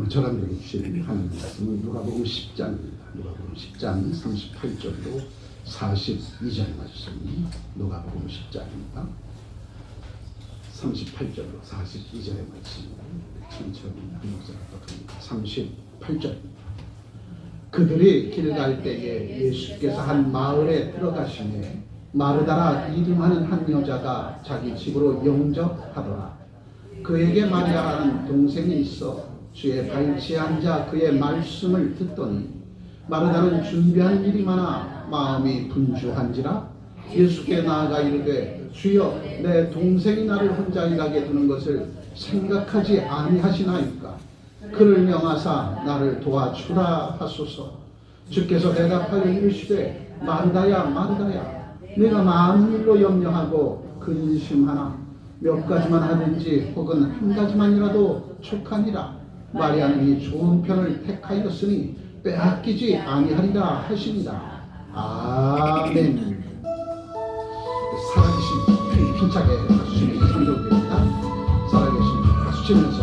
저람들에게 주신 하나님 말씀은 누가복음 10장입니다. 누가복음 10장 38절로 42절 말씀이 누가복음 10장입니다. 38절로 42절의 말씀을 천천히 한 목소리로 봅니다. 38절입니다. 그들이 길 갈 때에 예수께서 한 마을에 들어가시매 마르다라 이름하는 한 여자가 자기 집으로 영접하더라. 그에게 마리아라는 동생이 있어 주의 발치에 앉아 그의 말씀을 듣더니 마르다는 준비한 일이 많아 마음이 분주한지라 예수께 나아가 이르되 주여 내 동생이 나를 혼자 일하게 두는 것을 생각하지 아니하시나이까. 그를 명하사 나를 도와주라 하소서. 주께서 대답하여 이르시되 마르다야 마르다야 내가 많은 일로 염려하고 근심하나 몇 가지만 하든지 혹은 한 가지만이라도 촉하니라. 마리아는 이 좋은 편을 택하였으니 빼앗기지 아니하리라 하시니라. 아멘. 살아계신 힘차게 박수 치면서 성경됩니다. 살아계신 박수 치면서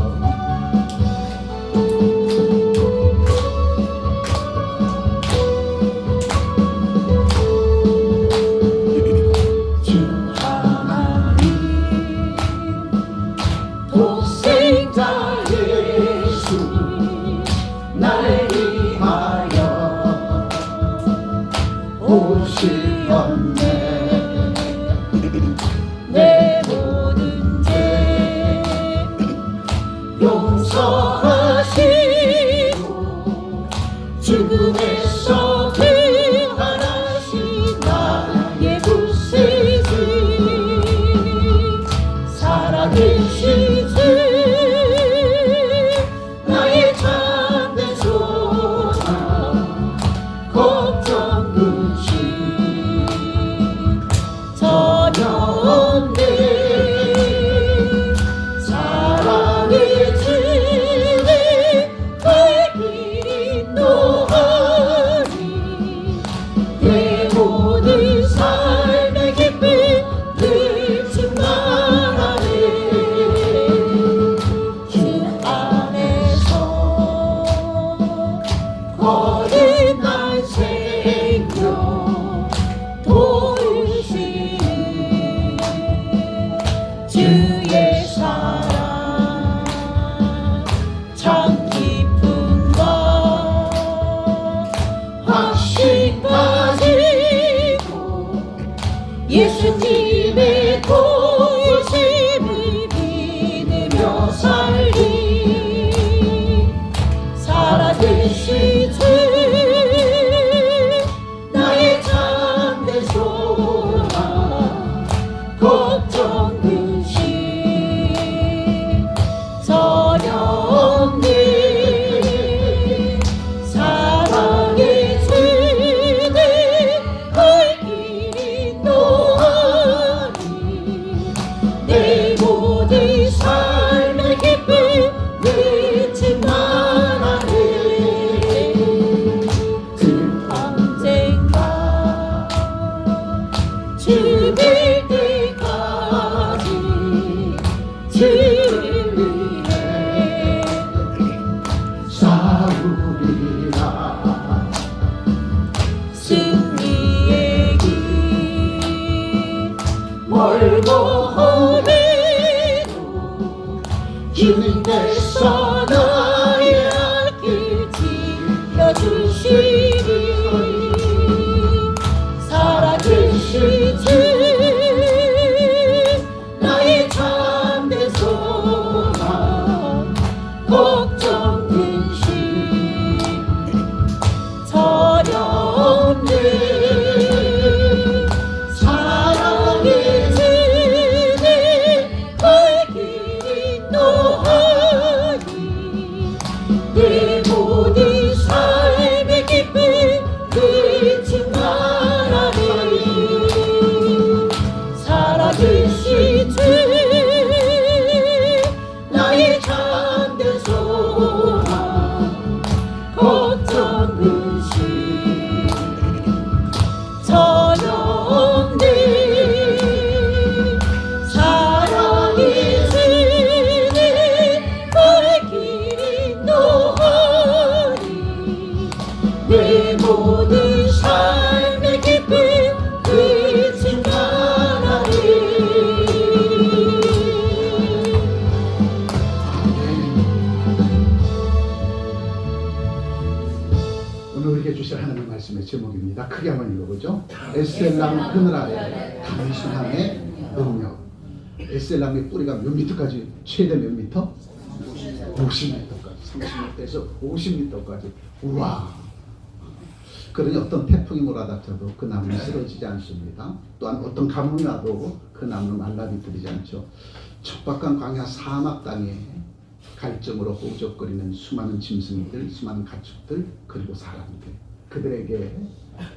내 모든 죄 용서하시고 죽음에서 부활하신 나의 구세주 살아계신 주 나의 참된 소망 걱정 근심 사랑의 주님 밝히 인도하니 내 모든 삶의 기쁨 늘 충만하네. 주 안에서 거듭난 생명 도우시니 주의 사랑 참 깊은 것 확신 가지고 예수님의 도우심을 믿으며 살리 살아계신 주 나의 참된 소망 걱정 근심 전혀 없는 사랑의 주님 밝히 인도하니 내 모든 삶의 기쁨 늘 충만하네. 그 언젠가 죽을 때까지 주를 위해 싸우리라. 승리의 길 멀고 험해도 주님께서 나의 앞길 지켜주시니 살아계신 주 나의 참된 소망 걱정 근심 전혀 없는 사랑의 주님 밝히 인도하니 주실 하나님의 말씀의 제목입니다. 크게 한번 읽어보죠. 에셀나무 그늘 아래 단순함의 능력. 에셀나무의 뿌리가 몇 미터까지? 최대 몇 미터? 50m까지. 30m에서 50m까지. 우와. 그러니 어떤 태풍이 몰아닥쳐도 그 나무는 쓰러지지 않습니다. 또한 어떤 가뭄이 와도 그 나무는 말라비틀리지 않죠. 척박한 광야 사막 땅에 갈증으로 호적거리는 수많은 짐승이들, 수많은 가축들, 그리고 사람들, 그들에게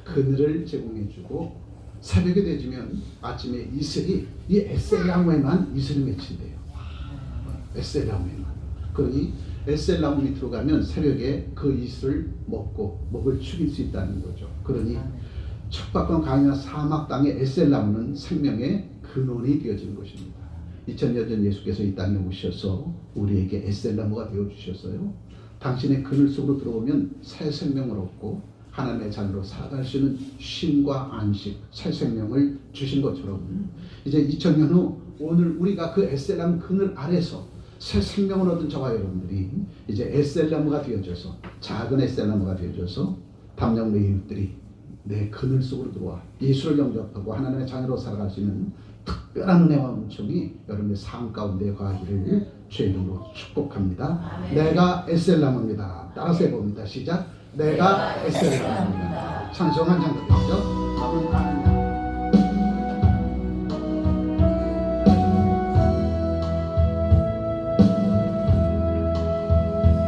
그늘을 제공해주고 새벽이 되지면 아침에 이슬이 이 에셀나무에만 이슬이 맺힌대요. 에셀나무에만. 그러니 에셀나무 밑으로 가면 새벽에 그 이슬을 먹고 목을 축일 수 있다는 거죠. 그러니 척박한 광야 사막 땅의 에셀나무는 생명의 근원이 되어진 것입니다. 2000년 전 예수께서 이 땅에 오셔서 우리에게 에셀나무가 되어주셨어요. 당신의 그늘 속으로 들어오면 새 생명을 얻고 하나님의 자녀로 살아갈 수 있는 쉼과 안식, 새 생명을 주신 것처럼 이제 2000년 후 오늘 우리가 그 에셀나무 그늘 아래서 새 생명을 얻은 저와 여러분들이 이제 에셀나무가 되어져서, 작은 에셀나무가 되어져서 담력 매인들이 내 그늘 속으로 들어와 예수를 영접하고 하나님의 자녀로 살아갈 수 있는 특별한 은혜와 은총이 여러분의 삶 가운데 거하기를 주의 이름으로 축복합니다. 내가 에셀나무입니다. 따라서 해봅니다. 시작. 내가 에셀나무입니다. 찬송 한 장 더 드리죠. 너는 아느냐.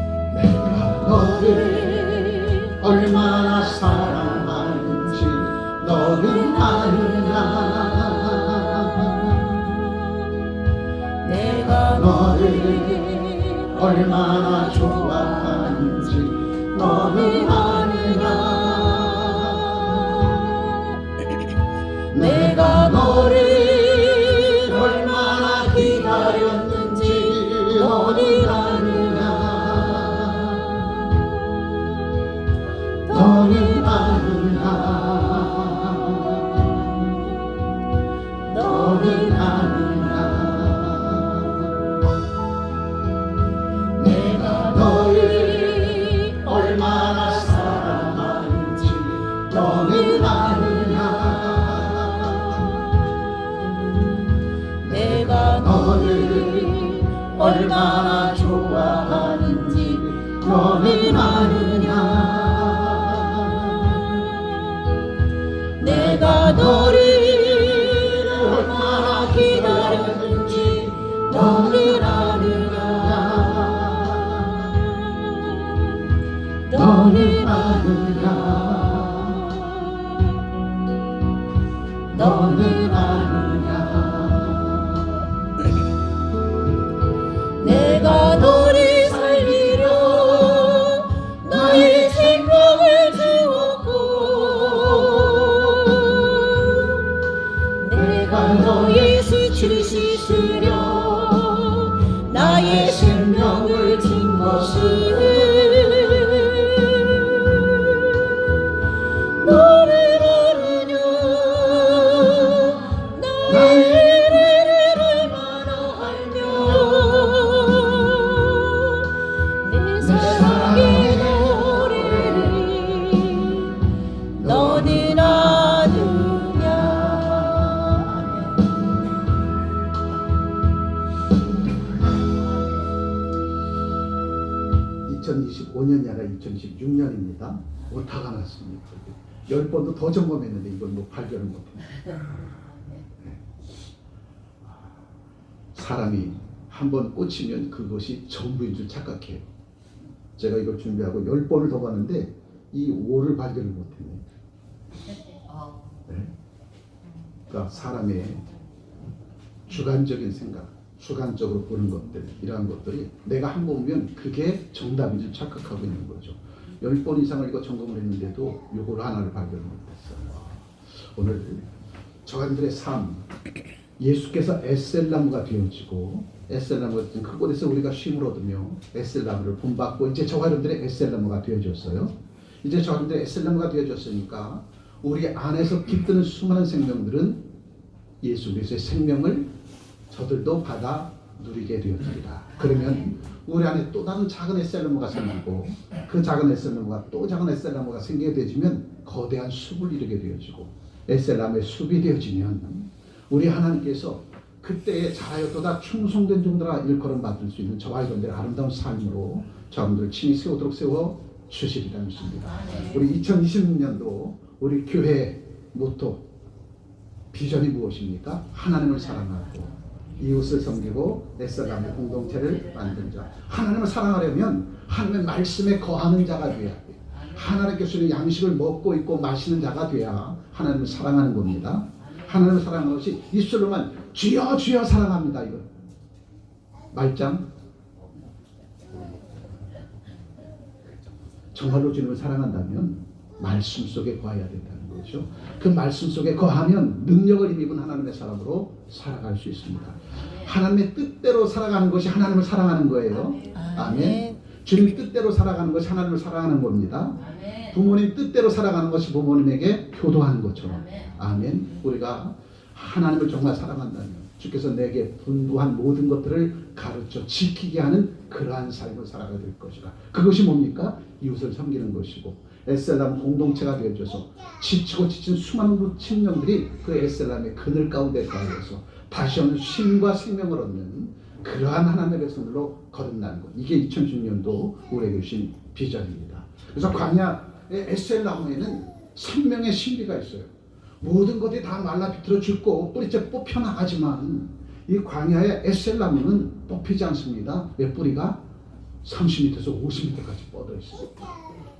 내가 너를 얼마나 사랑하는지 너는 아느냐. 내가 너를 얼마나 좋아하는지 너는 아느냐. 내가 너를 얼마나 기다렸는지 너는 아느냐. 너는 아느냐. 너는 아느냐. 내가 너를 얼마나 사랑하는지 너는 아느냐. 내가 너를 얼마나 좋아하는지 너는 아느냐. 내가 너를 얼마나 기다렸는지 너는 아느냐. 너는 아느냐. 너는 아느냐. 내가 너를 살리려 나의 생명을 주었고 내가 너의 수치를 씻으려 나의 생명을 준 것이네. 너를 아느냐. 나의 은혜를 얼마나 알며 내 사랑의 노래를 너는 아느냐. 2025년이 아니라 2016년입니다. 오타가 났습니다. 10번도 더 점검했는데 이걸 뭐 발견을 못했네요. 사람이 한번 꽂히면 그것이 전부인 줄 착각해요. 제가 이걸 준비하고 10번을 더 봤는데 이 5를 발견을 못했네요. 네. 그러니까 사람의 주관적인 생각, 주관적으로 보는 것들, 이러한 것들이 내가 한 번 보면 그게 정답인 줄 착각하고 있는 거죠. 10번 이상을 이거 점검을 했는데도 요걸 하나를 발견을 못했어요. 오늘 저한들의 삶, 예수께서 에셀나무가 되어지고 에셀나무가 되어진 그곳에서 우리가 쉼을 얻으며 에셀나무를 본받고 이제 저와 여러분들의 에셀나무가 되어졌어요. 이제 저와 여러분들의 에셀나무가 되어졌으니까 우리 안에서 깃드는 수많은 생명들은 예수 그리스도의 생명을 저들도 받아 누리게 되었습니다. 그러면 우리 안에 또 다른 작은 에셀나무가 생기고 그 작은 에셀나무가 또 작은 에셀나무가 생기게 되지면 거대한 숲을 이루게 되어지고 에셀나무의 숲이 되어지면 우리 하나님께서 그때에 자라였도다 충성된 종들아 일컬음 받을 수 있는 저와 여러분들의 아름다운 삶으로 저분들을 친히 세우도록 세워 주시리라 믿습니다. 우리 2020년도 우리 교회 모토 비전이 무엇입니까? 하나님을 사랑하고 이웃을 섬기고 에셀나무의 공동체를 만든 자. 하나님을 사랑하려면 하나님의 말씀에 거하는 자가 되어야 돼. 하나님께 주는 양식을 먹고 있고 마시는 자가 돼야 하나님을 사랑하는 겁니다. 하나님을 사랑하는 것이 입술로만 주여 주여 사랑합니다. 이거 말짱. 정말로 주님을 사랑한다면 말씀 속에 거해야 된다는 거죠. 그 말씀 속에 거하면 능력을 힘입은 하나님의 사람으로 살아갈 수 있습니다. 하나님의 뜻대로 살아가는 것이 하나님을 사랑하는 거예요. 아멘. 주님 뜻대로 살아가는 것이 하나님을 사랑하는 겁니다. 부모님 뜻대로 살아가는 것이 부모님에게 효도하는 것처럼. 아멘. 우리가 하나님을 정말 사랑한다면 주께서 내게 분부한 모든 것들을 가르쳐 지키게 하는 그러한 삶을 살아가야 될 것이다. 그것이 뭡니까? 이웃을 섬기는 것이고 에셀나무 공동체가 되어줘서 지치고 지친 수많은 친령들이 그 에셀나무의 그늘 가운데 가서 다시 오는 쉼과 생명을 얻는 그러한 하나님의 백성들로 거듭나는 것. 이게 2016년도 우리에게 주신 비전입니다. 그래서 광야의 에셀나무에는 생명의 신비가 있어요. 모든 것이 다 말라 비틀어 죽고 뿌리째 뽑혀 나가지만 이 광야의 에셀나무는 뽑히지 않습니다. 왜? 뿌리가 30m에서 50m까지 뻗어 있어요.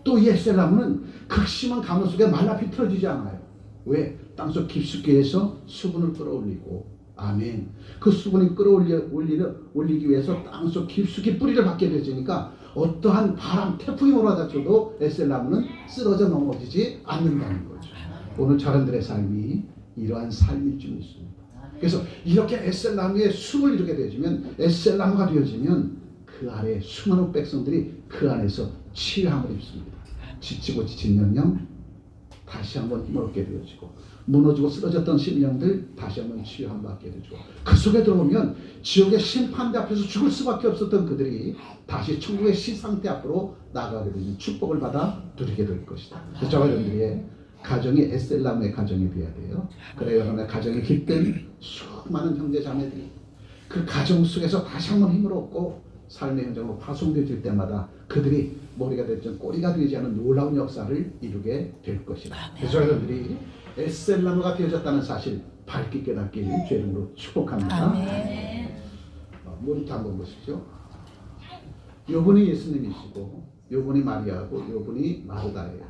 또 이 에셀나무는 극심한 가뭄 속에 말라 비틀어지지 않아요. 왜? 땅속 깊숙이에서 수분을 끌어올리고, 아멘. 그 수분이 끌어올리기 위해서 땅속 깊숙이 뿌리를 받게 되니까 어떠한 바람, 태풍이 몰아닥쳐도 에셀나무는 쓰러져 넘어지지 않는다는 거죠. 오늘 저런들의 삶이 이러한 삶일 줄 믿습니다. 그래서 이렇게 에셀나무의 숲을 이루게 되어지면, 에셀나무가 되어지면 그 아래 수많은 백성들이 그 안에서 치유함을 입습니다. 지치고 지친 영령 다시 한번 힘을 얻게 되어지고, 무너지고 쓰러졌던 심령들 다시 한번 치유함 받게 되죠. 그 속에 들어오면 지옥의 심판대 앞에서 죽을 수밖에 없었던 그들이 다시 천국의 시상대 앞으로 나가게 되는 축복을 받아 누리게 될 것이다. 저와 여러분들의 가정이 에셀나무의 가정이 되어야 돼요. 그래 여러분의 가정에 깃든 수많은 형제 자매들이 그 가정 속에서 다시 한번 힘을 얻고 삶의 현장으로 파송되어질 때마다 그들이 머리가 되지 꼬리가 되지 않은 놀라운 역사를 이루게 될 것이다. 그래서 여러분들이 에셀나무가 되어졌다는 사실 밝게 깨닫길 주의 이름으로 축복합니다. 모니터 한번 보십시오. 요분이 예수님이시고 요분이 마리아고 요분이 마르다예요.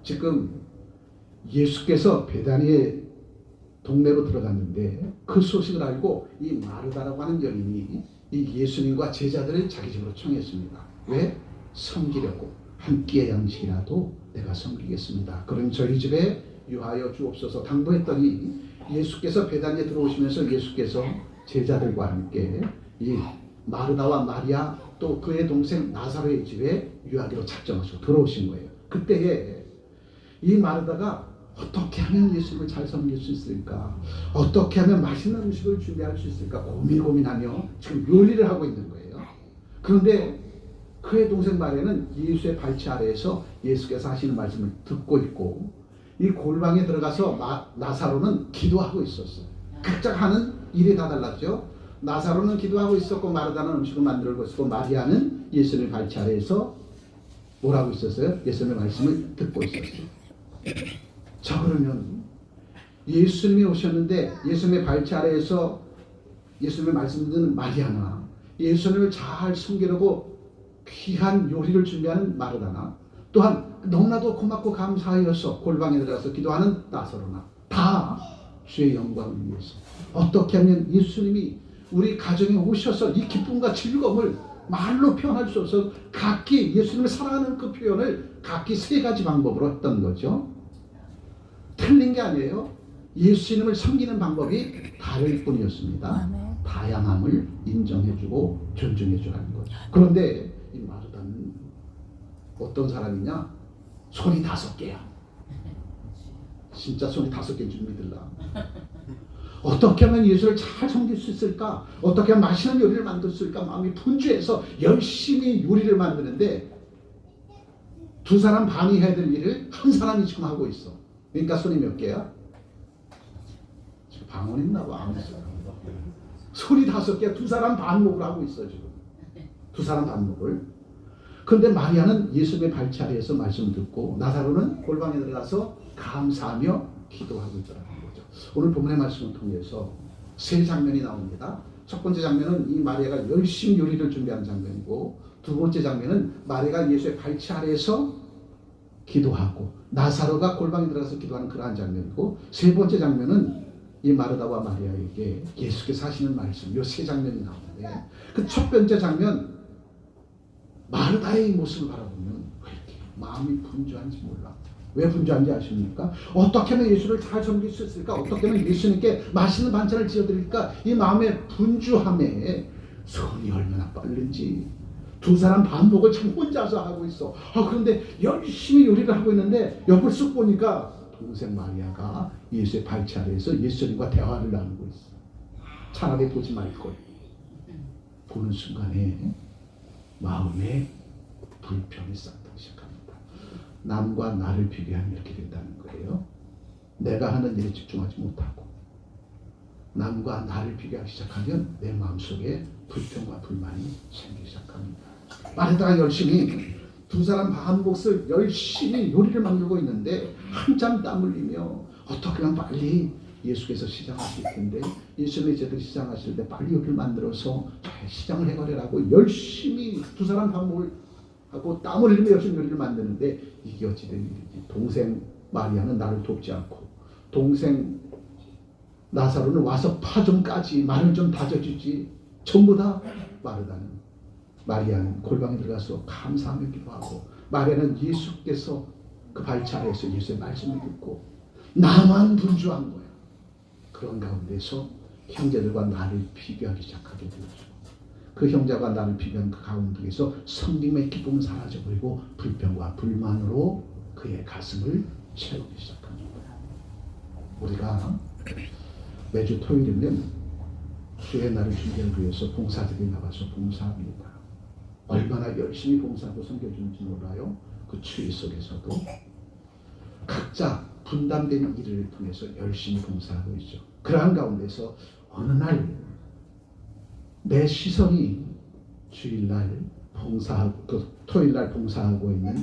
지금 예수께서 베다니의 동네로 들어갔는데 그 소식을 알고 이 마르다라고 하는 여인이 이 예수님과 제자들을 자기 집으로 청했습니다. 왜? 섬기려고. 한 끼의 양식이라도 내가 섬기겠습니다. 그러니 저희 집에 유하여 주옵소서 당부했더니 예수께서 베다니에 들어오시면서 예수께서 제자들과 함께 이 마르다와 마리아 또 그의 동생 나사로의 집에 유하기로 작정하시고 들어오신 거예요. 그때에 이 마르다가 어떻게 하면 예수님을 잘 섬길 수 있을까? 어떻게 하면 맛있는 음식을 준비할 수 있을까? 고민하며 지금 요리를 하고 있는 거예요. 그런데 그의 동생 마리아는 예수의 발치 아래에서 예수께서 하시는 말씀을 듣고 있고 이 골방에 들어가서 나사로는 기도하고 있었어요. 각각 하는 일이 다 달랐죠. 나사로는 기도하고 있었고 마르다는 음식을 만들고 있었고 마리아는 예수님의 발치 아래에서 뭐라고 있었어요? 예수님의 말씀을 듣고 있었어요. 자 그러면 예수님이 오셨는데 예수님의 발치 아래에서 예수님의 말씀 듣는 마리아나 예수님을 잘 숨기려고 귀한 요리를 준비하는 마르다나 또한 너무나도 고맙고 감사하여서 골방에 들어가서 기도하는 나사로나 다 주의 영광을 위해서 어떻게 하면 예수님이 우리 가정에 오셔서 이 기쁨과 즐거움을 말로 표현할 수 없어서 각기 예수님을 사랑하는 그 표현을 각기 세 가지 방법으로 했던 거죠. 틀린 게 아니에요. 예수님을 섬기는 방법이 다를 뿐이었습니다. 다양함을 인정해주고 존중해주라는 거죠. 그런데 이 마르다는 어떤 사람이냐? 손이 5개야. 진짜 손이 5개인 줄 믿을라. 어떻게 하면 예수를 잘 섬길 수 있을까? 어떻게 하면 맛있는 요리를 만들 수 있을까? 마음이 분주해서 열심히 요리를 만드는데 두 사람 반이 해야 될 일을 한 사람이 지금 하고 있어. 그러니까 손이 몇 개야? 지금 방언했나 봐. 안 했어. 손이 5개야. 두 사람 반목을 하고 있어 지금. 두 사람 반목을. 그런데 마리아는 예수님의 발치 아래에서 말씀 듣고 나사로는 골방에 들어가서 감사하며 기도하고 있더라는 거죠. 오늘 본문의 말씀을 통해서 세 장면이 나옵니다. 첫 번째 장면은 이 마리아가 열심히 요리를 준비하는 장면이고, 두 번째 장면은 마리아가 예수의 발치 아래에서 기도하고 나사로가 골방에 들어가서 기도하는 그러한 장면이고, 세 번째 장면은 이 마르다와 마리아에게 예수께서 하시는 말씀, 이 세 장면이 나오는데, 그 첫 번째 장면 마르다의 모습을 바라보면 왜 이렇게 마음이 분주한지 몰라. 왜 분주한지 아십니까? 어떻게 하면 예수를 잘 섬길 수 있을까? 어떻게 하면 예수님께 맛있는 반찬을 지어드릴까? 이 마음의 분주함에 손이 얼마나 빠른지. 두 사람 반복을 참 혼자서 하고 있어. 그런데 열심히 요리를 하고 있는데 옆을 쓱 보니까 동생 마리아가 예수의 발치 아래에서 예수님과 대화를 나누고 있어. 차라리 보지 말걸. 보는 순간에 마음에 불평이 쌓기 시작합니다. 남과 나를 비교하면 이렇게 된다는 거예요. 내가 하는 일에 집중하지 못하고 남과 나를 비교하기 시작하면 내 마음속에 불평과 불만이 생기기 시작합니다. 마르다가 열심히 두 사람 반복을 열심히 요리를 만들고 있는데 한참 땀 흘리며 어떻게 하면 빨리 예수께서 시장하실 텐데, 예수님이 제대로 시장하실 때 빨리 요리를 만들어서 시장을 해가려고 열심히 두 사람 반복을 하고 땀을 흘리며 열심히 요리를 만드는데, 이게 어찌된 일이지. 동생 마리아는 나를 돕지 않고 동생 나사로는 와서 파 좀 까지, 마늘 좀 다져주지. 전부 다 마리아는 골방에 들어가서 감사하며 기도하고, 마리아는 예수께서 그 발치 아래에서 예수의 말씀을 듣고, 나만 분주한 거야. 그런 가운데서 형제들과 나를 비교하기 시작하게 되었죠. 그 형제가 나를 비교한 그 가운데에서 성김의 기쁨은 사라져버리고 불평과 불만으로 그의 가슴을 채우기 시작합니다. 우리가 매주 토요일이면 주의 날을 준비하기 위해서 봉사들이 나가서 봉사합니다. 얼마나 열심히 봉사하고 섬겨주는지 몰라요. 그 추위 속에서도 각자 분담된 일을 통해서 열심히 봉사하고 있죠. 그러한 가운데서 어느 날 내 시선이 주일날 봉사하고 토요일날 봉사하고 있는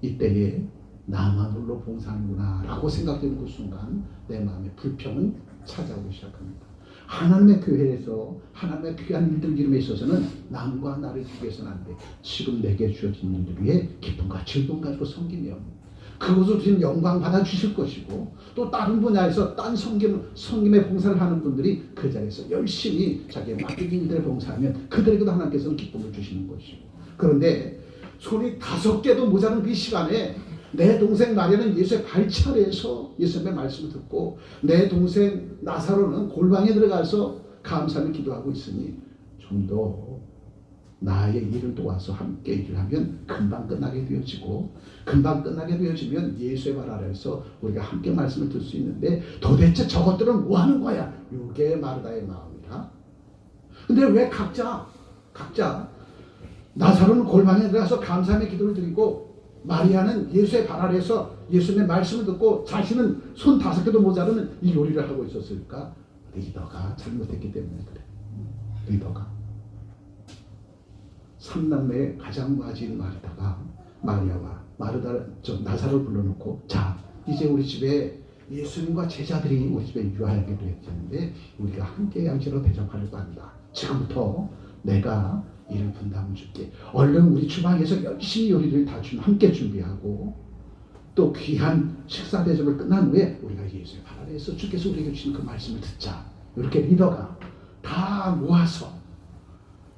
이때에 나만 홀로 봉사하는구나 라고 생각되는 그 순간 내 마음에 불평은 찾아오기 시작합니다. 하나님의 교회에서 하나님의 귀한 일들 이름에 있어서는 남과 나를 비교해서는 안 돼. 지금 내게 주어진 일들 위해 기쁨과 즐거움 가지고 섬기면 그것을 주신 영광 받아 주실 것이고, 또 다른 분야에서 딴 섬김의 봉사를 하는 분들이 그 자리에서 열심히 자기의 맡겨진 일들을 봉사하면 그들에게도 하나님께서는 기쁨을 주시는 것이고, 그런데 손이 5개도 모자란 그 시간에 내 동생 마리아는 예수의 발치 아래에서 예수님의 말씀을 듣고, 내 동생 나사로는 골방에 들어가서 감사하며 기도하고 있으니 좀 더 나의 일을 도와서 함께 일을 하면 금방 끝나게 되어지고, 금방 끝나게 되어지면 예수의 발 아래에서 우리가 함께 말씀을 들을 수 있는데, 도대체 저것들은 뭐 하는 거야? 이게 마르다의 마음이라. 근데 왜 각자 나사로는 골방에 들어가서 감사하며 기도를 드리고, 마리아는 예수의 발 아래에서 예수님의 말씀을 듣고 자신은 손 5개도 모자르는 이 요리를 하고 있었을까? 리더가 잘못했기 때문에 그래. 리더가 3남매의 가장 맞이인 마리아와 나사로를 불러놓고, 자 이제 우리 집에 예수님과 제자들이 우리 집에 유하게 되었는데 우리가 함께 양식으로 대접하려고 한다. 지금부터 내가 일을 분담을 줄게. 얼른 우리 주방에서 열심히 요리를 다 함께 준비하고, 또 귀한 식사 대접을 끝난 후에 우리가 예수의 발 아래에서 주께서 우리에게 주신 그 말씀을 듣자. 이렇게 리더가 다 모아서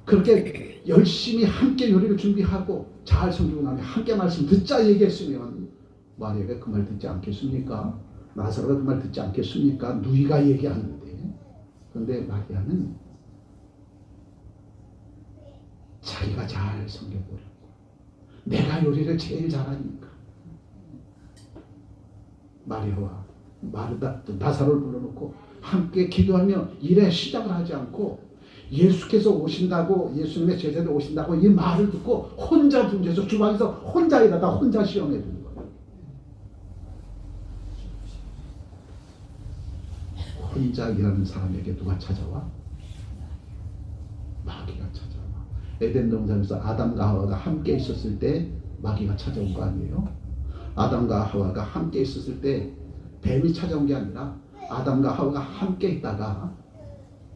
그렇게 열심히 함께 요리를 준비하고 잘 섬기고 나면 함께 말씀 듣자 얘기했으면 마리아가 그 말 듣지 않겠습니까? 나사로가 그 말 듣지 않겠습니까? 누이가 얘기하는데. 그런데 마리아는 자기가 잘 섬겨보려고, 내가 요리를 제일 잘하니까. 마리아와 마르다 나사로를 불러놓고 함께 기도하며 일에 시작을 하지 않고 예수께서 오신다고, 예수님의 제자들 오신다고 이 말을 듣고 혼자 분주해서 주방에서 혼자 일하다 혼자 시험해 주는 거예요. 혼자 일하는 사람에게 누가 찾아와? 마귀가 찾아와. 에덴 동산에서 아담과 하와가 함께 있었을 때 마귀가 찾아온 거 아니에요? 아담과 하와가 함께 있었을 때 뱀이 찾아온 게 아니라 아담과 하와가 함께 있다가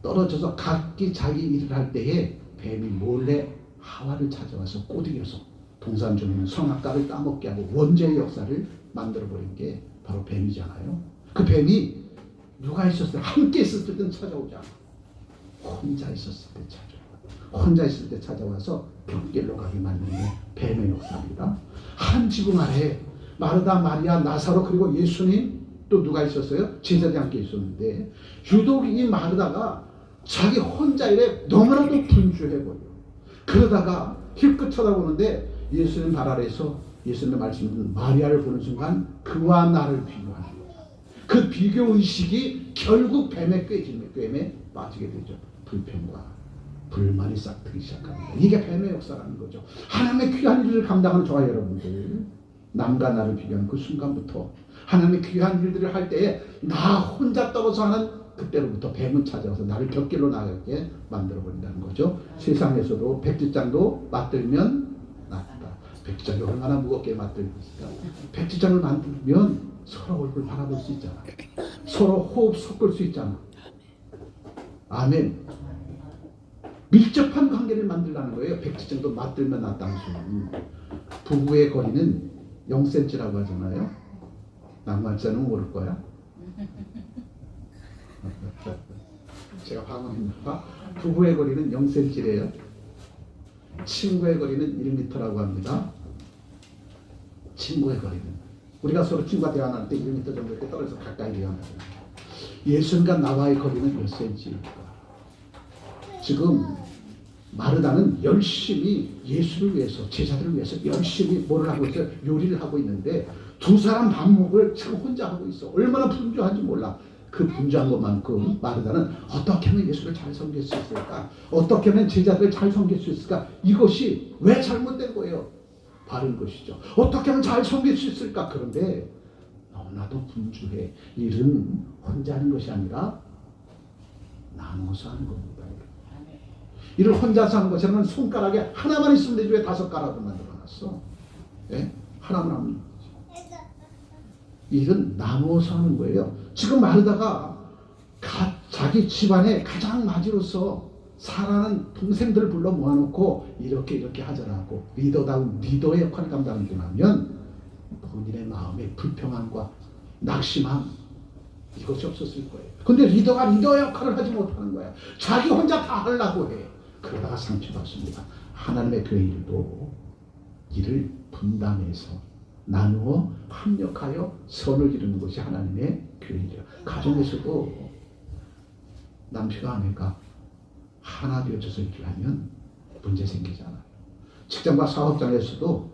떨어져서 각기 자기 일을 할 때에 뱀이 몰래 하와를 찾아와서 꼬드겨서 동산 중에는 성악가를 따먹게 하고 원죄의 역사를 만들어버린 게 바로 뱀이잖아요. 그 뱀이 누가 있었을 때, 함께 있었을 때는 찾아오지 않아. 혼자 있었을 때 찾아와. 혼자 있을 때 찾아와서 벽길로 가게 만드는 게 뱀의 역사입니다. 한 지붕 아래 마르다, 마리아, 나사로 그리고 예수님 또 누가 있었어요? 제자들이 함께 있었는데 유독 이 마르다가 자기 혼자 일에 너무나도 분주해버려. 그러다가 힐끗 쳐다보는데 예수님 발 아래에서 예수님의 말씀은 마리아를 보는 순간 그와 나를 비교하는 거예요. 그 비교의식이 결국 뱀에 꿰매 빠지게 되죠. 불평과 불만이 싹트기 시작합니다. 이게 뱀의 역사라는 거죠. 하나님의 귀한 일을 감당하는 저와 여러분들, 남과 나를 비교하는 그 순간부터 하나님의 귀한 일들을 할 때에 나 혼자 떨어져 하는 그때로부터 뱀은 찾아와서 나를 곁길로 나가게 만들어버린다는 거죠. 세상에서도 백지장도 맞들면 낫다. 백지장이 얼마나 무겁게 맞들고 있을까. 백지장을 만들면 서로 얼굴 바라볼 수 있잖아. 서로 호흡 섞을 수 있잖아. 아멘. 밀접한 관계를 만들라는 거예요. 백지장도 맞들면 낫다는 소리는. 부부의 거리는 0cm라고 하잖아요. 낭만자는 모를 거야. 제가 방언했나봐. 부부의 거리는 0cm래요. 친구의 거리는 1m라고 합니다. 친구의 거리는 우리가 서로 친구가 대화 나눌 때 1m 정도 이렇게 떨어져서 가까이 대화하잖아요. 예수님과 나와의 거리는 몇 cm일까? 지금 마르다는 열심히 예수를 위해서, 제자들을 위해서 열심히 뭐를 하고 있어요? 요리를 하고 있는데 두 사람 밥 먹을 지금 혼자 하고 있어. 얼마나 분주한지 몰라. 그 분주한 것만큼 마르다는 어떻게 하면 예수를 잘 섬길 수 있을까? 어떻게 하면 제자들을 잘 섬길 수 있을까? 이것이 왜 잘못된 거예요? 바른 것이죠. 어떻게 하면 잘 섬길 수 있을까? 그런데 너무나도 분주해. 일은 혼자 하는 것이 아니라 나눠서 하는 겁니다. 일을 혼자서 하는 것이라면 손가락에 하나만 있으면 되지 왜 5가락을 만들어놨어? 예? 하나만 하면 일은 나눠서 하는 거예요. 지금 마르다가 자기 집안에 가장 맞이로서 살아는 동생들을 불러 모아놓고 이렇게 하자라고 리더다운 리더의 역할을 감당하고 나면 본인의 마음에 불평함과 낙심함 이것이 없었을 거예요. 근데 리더가 리더 역할을 하지 못하는 거야. 자기 혼자 다 하려고 해. 그러다가 상처받습니다. 하나님의 교회 일도 일을 분담해서 나누어 합력하여 선을 이루는 것이 하나님의 교회이죠. 가정에서도 남편과 아내가 하나 되어져서 일을 하면 문제 생기잖아요. 직장과 사업장에서도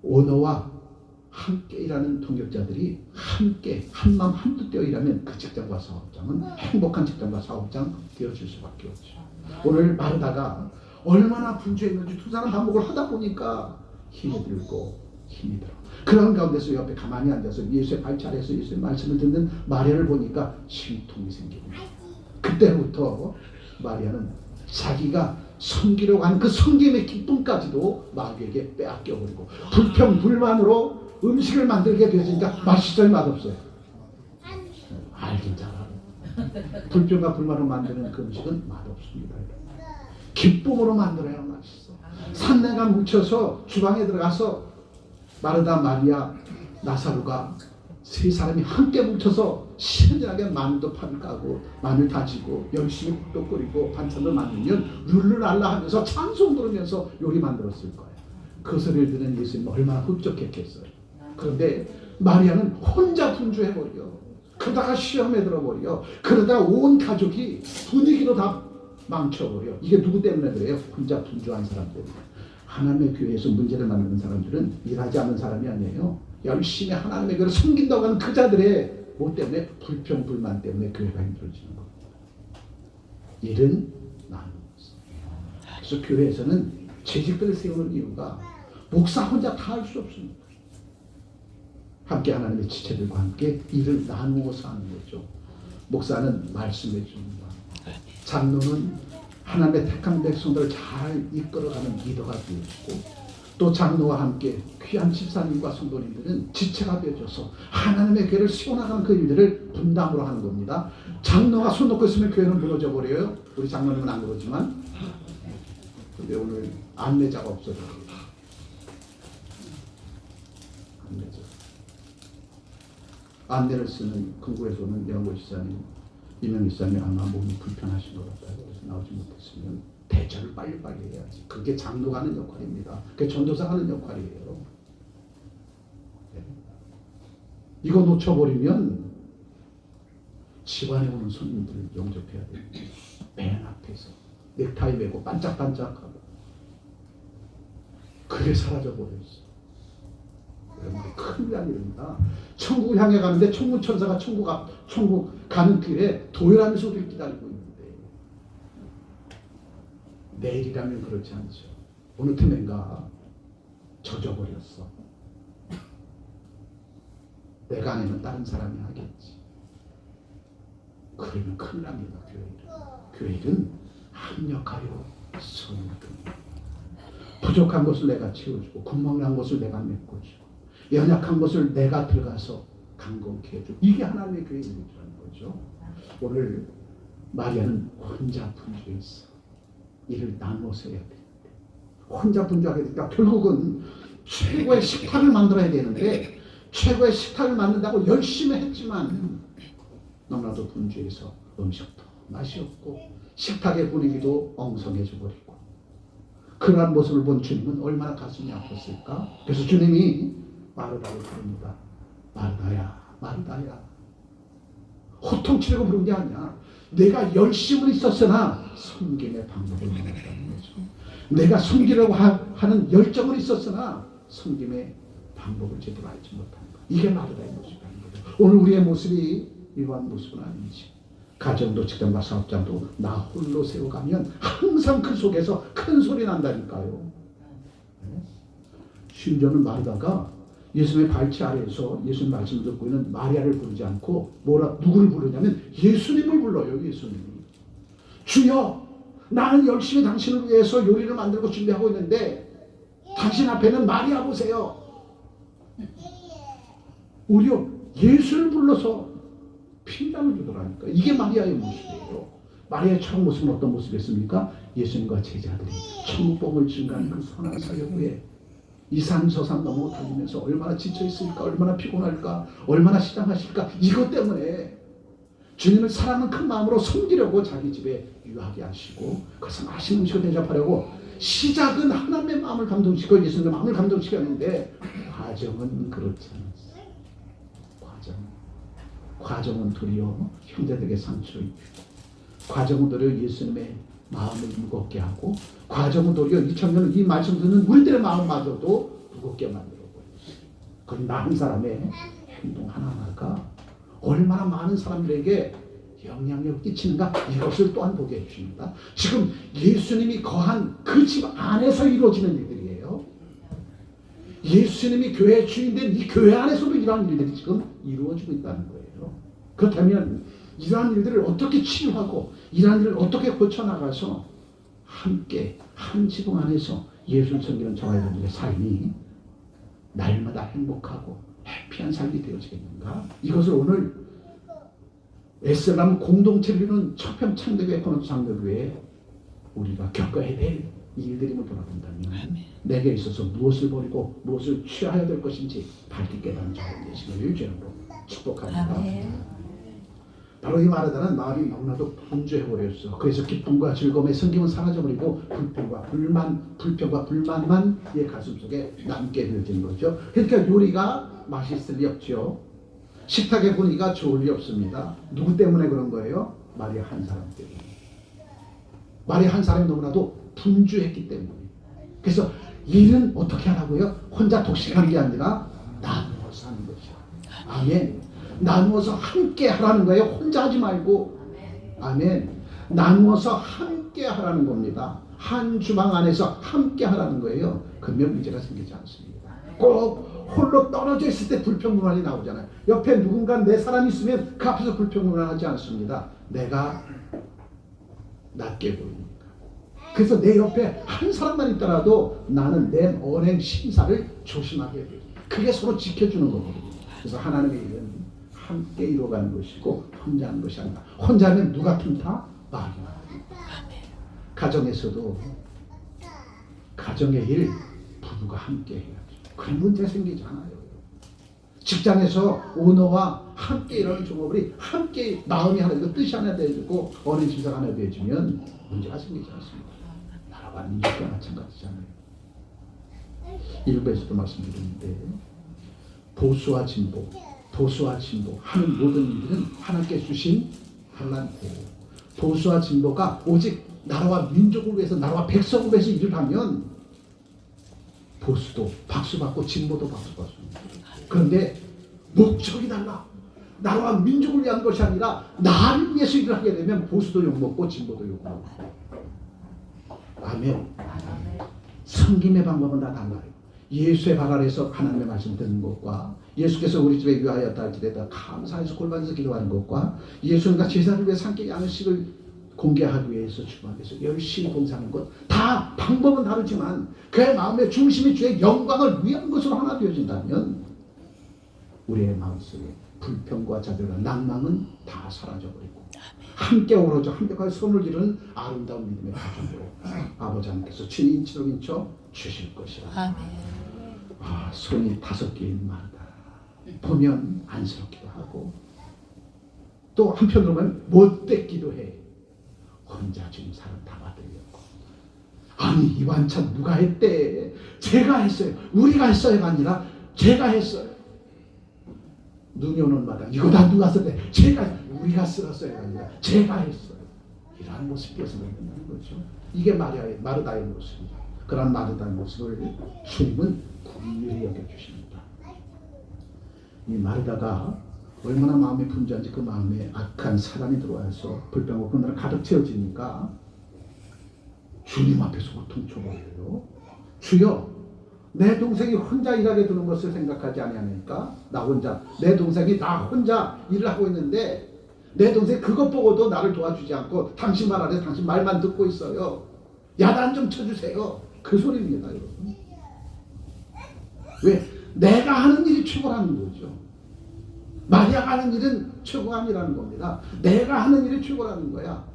오너와 함께 일하는 동역자들이 함께 한마음 한뜻 되어 일하면 그 직장과 사업장은 행복한 직장과 사업장 되어줄 수밖에 없죠. 오늘 마르다가 얼마나 분주했는지 두 사람 반복을 하다 보니까 힘이 들고 힘이 들어. 그런 가운데서 옆에 가만히 앉아서 예수의 발차례에서 예수의 말씀을 듣는 마리아를 보니까 심통이 생깁니다. 그때부터 마리아는 자기가 섬기려고 하는 그 섬김의 기쁨까지도 마귀에게 빼앗겨버리고 불평 불만으로 음식을 만들게 되니까 맛있어요, 맛없어요? 알긴 잘 알아요. 불평과 불만으로 만드는 그 음식은 맛없습니다. 기쁨으로 만들어야 맛있어. 산내가 묻혀서 주방에 들어가서 마르다, 마리아, 나사로가 세 사람이 함께 뭉쳐서 신실하게 마늘도 파를 까고 마늘 다지고 열심히 국도 끓이고 반찬도 만들면 룰루랄라 하면서 찬송 부르면서 요리 만들었을 거예요. 그 소리를 듣는 예수님은 얼마나 흡족했겠어요. 그런데 마리아는 혼자 분주해버려. 그러다가 시험에 들어버려. 그러다가 온 가족이 분위기로 다 망쳐버려. 이게 누구 때문에 그래요? 혼자 분주한 사람 때문에. 하나님의 교회에서 문제를 만드는 사람들은 일하지 않는 사람이 아니에요. 열심히 하나님의 교회를 섬긴다고 하는 그 자들의 뭐 때문에? 불평불만 때문에 교회가 힘들어지는 겁니다. 일은 나누는 것입니다. 그래서 교회에서는 재직들을 세우는 이유가 목사 혼자 다 할 수 없습니다. 함께 하나님의 지체들과 함께 일을 나누어서 하는 거죠. 목사는 말씀해 줍니다. 장로는 하나님의 택한 백성들을 잘 이끌어가는 리더가 되어주고, 또 장로와 함께 귀한 집사님과 성도님들은 지체가 되어줘서 하나님의 교회를 세워나가는 그 일들을 분담으로 하는 겁니다. 장로가 손 놓고 있으면 교회는 무너져 버려요. 우리 장로님은 안 그러지만. 근데 오늘 안내자가 없어서 안내를 쓰는 근구에서는 영고 지사님, 이명 지사님 아마 몸이 불편하신 것 같아요. 그래서 나오지 못했으면 대처를 빨리빨리 해야지. 그게 장로가 하는 역할입니다. 그게 전도사가 하는 역할이에요. 네. 이거 놓쳐버리면 집안에 오는 손님들을 영접해야 됩니다. 맨 앞에서 넥타이 매고 반짝반짝하고 그게 사라져버렸어. 여러분, 큰일 난 일입니다. 천국을 향해 가는데 천국 천사가 천국 가는 길에 도열하면서 우리를 기다리고 있는데, 내일이라면 그렇지 않죠. 어느 틈엔가 젖어버렸어. 내가 아니면 다른 사람이 하겠지. 그러면 큰일 납니다. 교회는 합력하여 서는 겁니다. 부족한 것을 내가 채워주고, 구멍난 것을 내가 메꿔주고, 연약한 것을 내가 들어가서 강건케 해주고, 이게 하나님의 교회의 일이라는 거죠. 오늘 마리아는 혼자 분주했어. 일을 나눠서 해야 되는데, 혼자 분주하게 되니까 결국은 최고의 식탁을 만들어야 되는데, 최고의 식탁을 만든다고 열심히 했지만 너무나도 분주해서 음식도 맛이 없고 식탁의 분위기도 엉성해져 버리고, 그러한 모습을 본 주님은 얼마나 가슴이 아팠을까? 그래서 주님이 마르다를 부릅니다. 마르다야, 마르다야. 호통치려고 부른 게 아니야. 내가 열심은 있었으나 섬김의 방법을 몰랐다는 거죠. 내가 섬기려고 하는 열정은 있었으나 섬김의 방법을 제대로 알지 못하는 거. 이게 마르다의 모습이라는 거죠. 오늘 우리의 모습이 이러한 모습은 아니지. 가정도 직장과 사업장도 나 홀로 세워가면 항상 그 속에서 큰 소리 난다니까요. 심지어는 마르다가 예수님의 발치 아래에서 예수님 말씀을 듣고 있는 마리아를 부르지 않고 누구를 부르냐면 예수님을 불러요. 예수님이. 주여, 나는 열심히 당신을 위해서 요리를 만들고 준비하고 있는데 당신 앞에는 마리아 보세요. 오히려 예수를 불러서 피땀을 주더라니까. 이게 마리아의 모습이에요. 마리아의 첫 모습은 어떤 모습이었습니까? 예수님과 제자들이 천국복을 증가하는 그 선한 사역 후에 이산저산 넘어 다니면서 얼마나 지쳐있을까, 얼마나 피곤할까, 얼마나 시장하실까. 이것 때문에 주님을 사랑하는 큰 마음으로 섬기려고 자기 집에 유하게 하시고, 그래서 맛있는 음식을 대접하려고 시작은 하나님의 마음을 감동시키고 예수님의 마음을 감동시켰는데 과정은 그렇지 않았어요. 과정은 도리어 형제들에게 상처를 입히고, 과정은 도리어 예수님의 마음을 무겁게 하고, 과정은 도리어 2000년을 이 말씀 듣는 우리들의 마음마저도 무겁게 만들어버렸어요. 그건 나 한 사람의 행동 하나하나가 얼마나 많은 사람들에게 영향력을 끼치는가, 이것을 또한 보게 해주십니다. 지금 예수님이 거한 그 집 안에서 이루어지는 일들이에요. 예수님이 교회의 주인된 이 교회 안에서도 이러한 일들이 지금 이루어지고 있다는 거예요. 그렇다면 이러한 일들을 어떻게 치유하고 이러한 일을 어떻게 고쳐나가서 함께 한 지붕 안에서 예수를 섬기는 저와 여러분의 삶이 날마다 행복하고 해피한 삶이 되어지겠는가? 이것을 오늘 에스람 공동체를 이루는 척평 창대교회 코너 장로교회에 우리가 겪어야 될 일들임을 돌아본다면 내게 있어서 무엇을 버리고 무엇을 취하여야 될 것인지 밝게 깨닫는 저와 되시기를 주님으로 축복합니다. 바로 이 마르다는 마음이 너무나도 분주해버렸어. 그래서 기쁨과 즐거움의 성김은 사라져버리고 불평과 불만만 얘 가슴속에 남게 되어진 거죠. 그러니까 요리가 맛있을 리 없죠. 식탁의 분위기가 좋을 리 없습니다. 누구 때문에 그런 거예요? 마리아 한 사람 때문에. 마리아 한 사람이 너무나도 분주했기 때문에. 그래서 일은 어떻게 하라고요? 혼자 독식하는 게 아니라 나누어서 하는 거죠. 아멘. 나누어서 함께 하라는 거예요. 혼자 하지 말고. 아멘. 나누어서 함께 하라는 겁니다. 한 주방 안에서 함께 하라는 거예요. 그러면 문제가 생기지 않습니다. 꼭 홀로 떨어져 있을 때 불평불만이 나오잖아요. 옆에 누군가 내 사람이 있으면 그 앞에서 불평불만하지 않습니다. 내가 낮게 보이니까. 그래서 내 옆에 한 사람만 있더라도 나는 내 언행 심사를 조심하게 돼요. 그게 서로 지켜주는 거거든요. 그래서 하나님의 일은 함께 이루어가는 것이고 혼자 하는 것이 아니라, 혼자 하면 누가 틈타? 마귀가. 가정에서도 가정의 일 부부가 함께 해야죠. 그런 문제 생기지 않아요. 직장에서 오너와 함께 일하는 종업원이 함께 마음이 하나 되고 뜻이 하나 되고 언행 심사가 하나 되어지면 문제가 생기지 않습니다. 나라와 민족과 마찬가지잖아요. 일부에서도 말씀드렸는데 보수와 진보 하는 모든 일들은 하나님께 주신 환란이에요. 보수와 진보가 오직 나라와 민족을 위해서, 나라와 백성을 위해서 일을 하면 보수도 박수받고 진보도 박수받습니다. 그런데 목적이 달라. 나라와 민족을 위한 것이 아니라 나를 위해서 일을 하게 되면 보수도 욕먹고 진보도 욕먹고. 아멘. 섬김의 방법은 다 달라요. 예수의 발 아래에서 하나님의 말씀 듣는 것과 예수께서 우리 집에 위하였다 할지라도 감사해서 골반에서 기도하는 것과 예수님과 제사를 위해 함께 양식을 공개하기 위해서 주방에서 열심히 봉사하는 것, 다 방법은 다르지만 그의 마음의 중심이 주의 영광을 위한 것으로 하나 되어진다면 우리의 마음속에 불평과 자별과 낭망은 다 사라져버리고 함께 어우러져 함께 손을 이루는 아름다운 믿음의 가정으로 아버지 하나님께서 친히 인치로 주실 것이라. 아멘. 손이 5개인 마르다 보면 안쓰럽기도 하고 또 한편으로 보면 못됐기도 해. 혼자 지금 사람 다 받으려고. 아니 이 반찬 누가 했대? 제가 했어요. 우리가 했어요가 아니라 제가 했어요. 눈이 오는 마다 이거 다 누가 썼대? 우리가 쓸었어요가 아니라 제가 했어요. 이러한 모습이 되어서는 된다는 거죠. 이게 마르다의 모습입니다. 그런 마르다의 모습을 주님은 긍휼히 여겨주십니다. 이 마르다가 얼마나 마음이 분주한지 그 마음에 악한 사람이 들어와서 불평과 분노를 가득 채워지니까 주님 앞에서 고통쳐버려요. 주여, 내 동생이 혼자 일하게 두는 것을 생각하지 아니하니까 나 혼자, 내 동생이 나 혼자 일을 하고 있는데 내 동생 그것 보고도 나를 도와주지 않고 당신 말 안에 당신 말만 듣고 있어요. 야단 좀 쳐주세요. 그 소리입니다, 여러분. 왜? 내가 하는 일이 최고라는 거죠. 마리아가 하는 일은 최고가 아니라는 겁니다. 내가 하는 일이 최고라는 거야.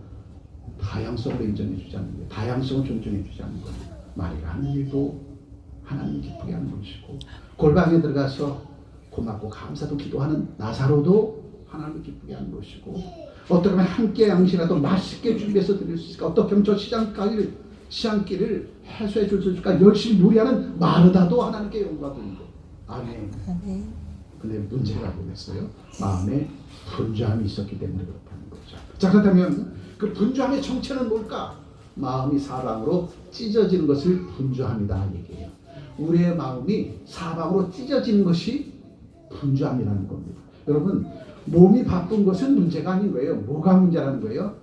다양성을 인정해 주지 않는 거예요. 다양성을 존중해 주지 않는 겁니다. 마리아가 하는 일도 하나님 기쁘게 하는 것이고 골방에 들어가서 고맙고 감사도 기도하는 나사로도 하나님을 기쁘게 하는 것이고 어떻게 보면 함께 양식이라도 맛있게 준비해서 드릴 수 있을까? 어떻게 하면 저 시장길을 해소해 줄 수 있을까? 열심히 요리하는 마르다도 하나님께 영광 드리는 거. 아멘. 근데 문제가 뭐겠어요? 마음에 분주함이 있었기 때문에 그렇다는 거죠. 자, 그렇다면 그 분주함의 정체는 뭘까? 마음이 사방으로 찢어지는 것을 분주함이다 얘기해요. 우리의 마음이 사방으로 찢어지는 것이 분주함이라는 겁니다. 여러분, 몸이 바쁜 것은 문제가 아닌 거예요. 뭐가 문제라는 거예요?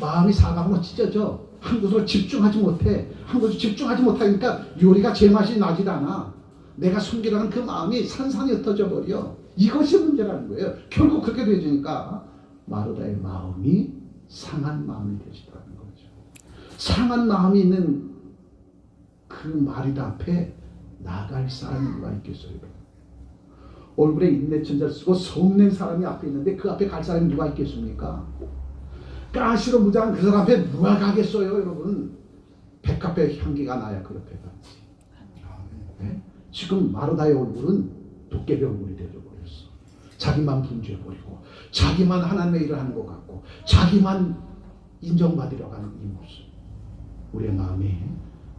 마음이 사방으로 찢어져. 한 곳으로 집중하지 못해. 한 곳으로 집중하지 못하니까 요리가 제맛이 나질 않아. 내가 숨기라는 그 마음이 산산이 흩어져 버려. 이것이 문제라는 거예요. 결국 그렇게 되어지니까 마르다의 마음이 상한 마음이 되시더라는 거죠. 상한 마음이 있는 그 마리다 앞에 나갈 사람이 누가 있겠어요? 얼굴에 인내천자를 쓰고 성낸 사람이 앞에 있는데 그 앞에 갈 사람이 누가 있겠습니까? 가시로 무장한 그 사람 앞에 누가 가겠어요, 여러분? 백합의 향기가 나야 그 옆에 가지. 네? 지금 마르다의 얼굴은 도깨비 얼굴이 되어버렸어. 자기만 분주해버리고 자기만 하나님의 일을 하는 것 같고 자기만 인정받으려고 하는 이 모습. 우리의 마음에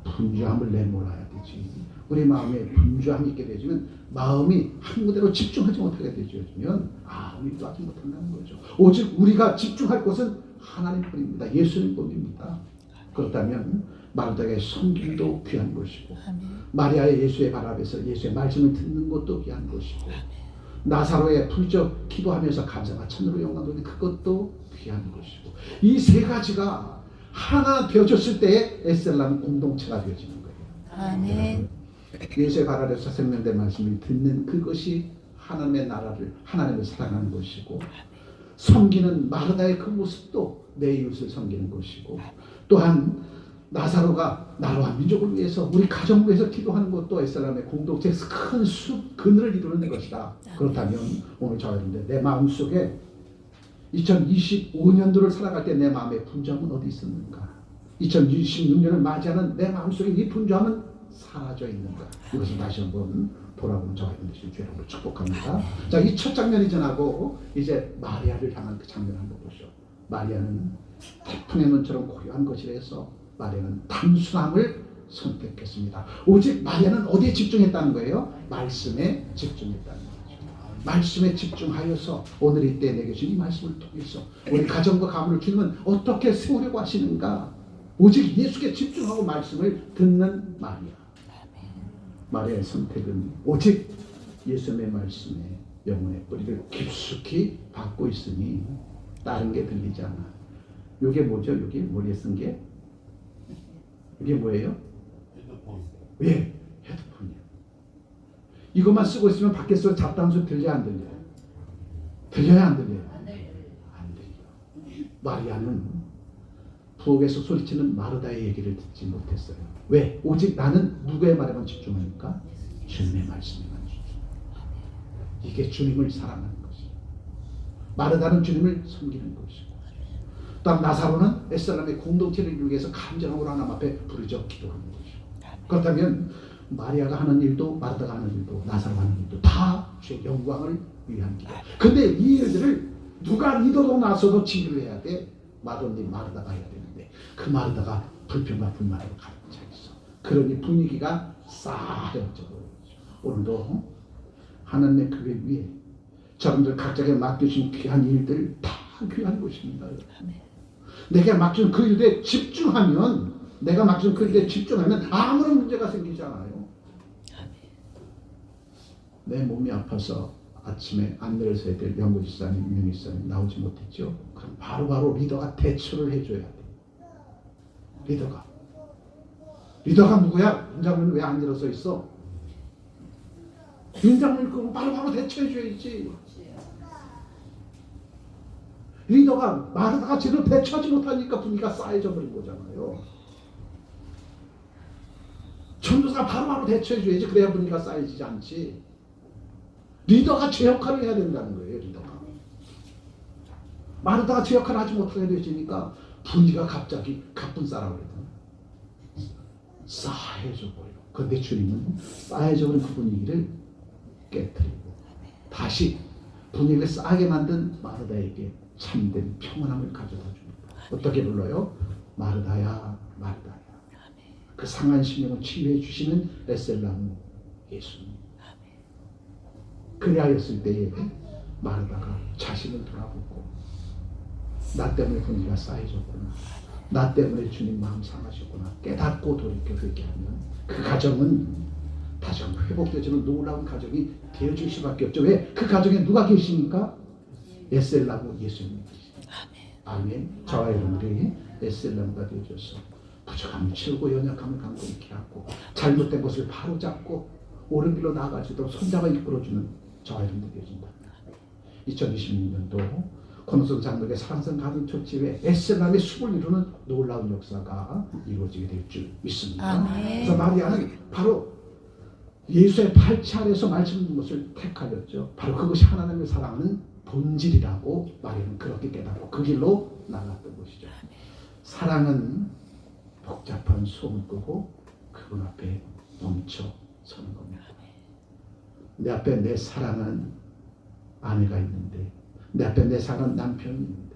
분주함을 내몰아야 되지. 우리 마음에 분주함이 있게 되지만 마음이 한 군데로 집중하지 못하게 되어지면 우리도 하지 못한다는 거죠. 오직 우리가 집중할 것은 하나님뿐입니다. 예수님뿐입니다. 그렇다면 마르다의 섬김도 귀한 것이고 마리아의 예수의 발 앞에서 예수의 말씀을 듣는 것도 귀한 것이고 나사로의 부적 기도하면서 감사가 천으로 영광 돌리 그것도 귀한 것이고 이 세 가지가 하나 되어졌을 때에 에셀람 공동체가 되어지는 거예요. 아멘. 예수의 발 아래서 생명된 말씀을 듣는 그것이 하나님의 나라를 하나님을 사랑하는 것이고 섬기는 마르다의 그 모습도 내 이웃을 섬기는 것이고 또한 나사로가 나라와 민족을 위해서 우리 가정을 위해서 기도하는 것도 에셀람의 공동체에서 큰 숲 그늘을 이루는 것이다. 그렇다면 오늘 저와 여러분들 내 마음속에 2025년도를 살아갈 때 내 마음의 분주함은 어디 있었는가? 2026년을 맞이하는 내 마음속에 이 분주함은 사라져 있는가? 이것을 다시 한번 돌아보는 저와 여러분들 여러분을 축복합니다. 자, 이 첫 장면이 지나고 이제 마리아를 향한 그 장면 한번 보시죠. 마리아는 태풍의 눈처럼 고요한 것이라서 마리아는 단순함을 선택했습니다. 오직 마리아는 어디에 집중했다는 거예요? 말씀에 집중했다는 거죠. 말씀에 집중하여서 오늘 이때 내게 주신 이 말씀을 통해서 우리 가정과 가문을 주님은 어떻게 세우려고 하시는가? 오직 예수께 집중하고 말씀을 듣는 마리아. 마리아의 선택은 오직 예수님의 말씀에 영혼의 뿌리를 깊숙이 박고 있으니 다른 게 들리지 않아. 이게 뭐죠? 여기 머리에 쓴 게? 이게 뭐예요? 핸드폰. 예, 헤드폰이에요. 이것만 쓰고 있으면 밖에서 잡다한 소리 들려요, 안 들려요? 들려요, 안 들려요? 안 들려요. 마리아는 부엌에서 소리치는 마르다의 얘기를 듣지 못했어요. 왜? 오직 나는 누구의 말에만 집중하니까? 주님의 말씀에만 집중해요. 이게 주님을 사랑하는 것이에요. 마르다는 주님을 섬기는 것이고 또 나사로는 에스라람의 공동체를 이루기 위해서 감정으로 하나님 앞에 부르짖어 기도하는 것이고 그렇다면 마리아가 하는 일도 마르다가 하는 일도 나사로가 하는 일도 다 주의 영광을 위한 기도. 근데 이 일들을 누가 리더로 나서도 지휘를 해야 돼? 마돈님 마르다가 해야 되는데 그 마르다가 불평과 불만으로 가득 차 있어. 그러니 분위기가 싸해져 보여요. 오늘도 하나님의 교회 위에 저분들 각자에게 맡겨주신 귀한 일들 다 귀한 것입니다. 내가 맡겨준 그 일에 집중하면 내가 맡겨준 그 일에 집중하면 아무런 문제가 생기지 않아요. 내 몸이 아파서 아침에 안내를 써야 될 연구지사님, 윤희사님 나오지 못했죠. 그럼 바로바로 리더가 대처를 해줘야 돼. 리더가 누구야? 윤장로는 왜 안 일어서 있어? 윤장로는 그거 바로바로 대처해줘야지. 리더가 마르다가 제대로 대처하지 못하니까 분위기가 싸해져 버린 거잖아요. 전도사가 바로바로 대처해줘야지. 그래야 분위기가 쌓여지지 않지. 리더가 제 역할을 해야 된다는 거예요. 리더가 마르다가 제 역할을 하지 못하게 되니까 분위기가 갑자기 가쁜 싸라고 그러더니 싸해져 버려요. 그런데 주님은 싸해져 버린 그 분위기를 깨뜨리고 다시 분위기를 싸게 만든 마르다에게 참된 평안함을 가져다 줍니다. 어떻게 불러요? 마르다야 마르다야. 그 상한 심령을 치유해 주시는 에셀라무 예수님. 그리하였을 때에 마르다가 자신을 돌아보고 나 때문에 분위기가 쌓여졌구나. 나 때문에 주님 마음 상하셨구나. 깨닫고 돌이켜 회개하면 그 가정은 다시 한번 회복되어지는 놀라운 가정이 되어질 수밖에 없죠. 왜? 그 가정에 누가 계시니까? 에셀라무 예수님이 계십니다. 아멘. 저와 여러분들이 에셀라무가 되어져서 부족함을 채우고 연약함을 강건케 하고 잘못된 것을 바로잡고 옳은 길로 나아가지도록 손잡아 이끌어주는 저와 여러분들이 되어진다. 2026년도 권호선 장로의 사랑성 가든 초치에 에셀람의 숲을 이루는 놀라운 역사가 이루어지게 될 줄 믿습니다. 아멘. 그래서 마리아는 바로 예수의 팔찌 아래서 말씀 있는 것을 택하였죠. 바로 그것이 하나님을 사랑하는 본질이라고 마리아는 그렇게 깨닫고 그 길로 나갔던 것이죠. 사랑은 복잡한 소음을 끄고 그분 앞에 멈춰 서는 겁니다. 내 앞에 내 사랑하는 아내가 있는데, 내 앞에 내 사랑하는 남편이 있는데,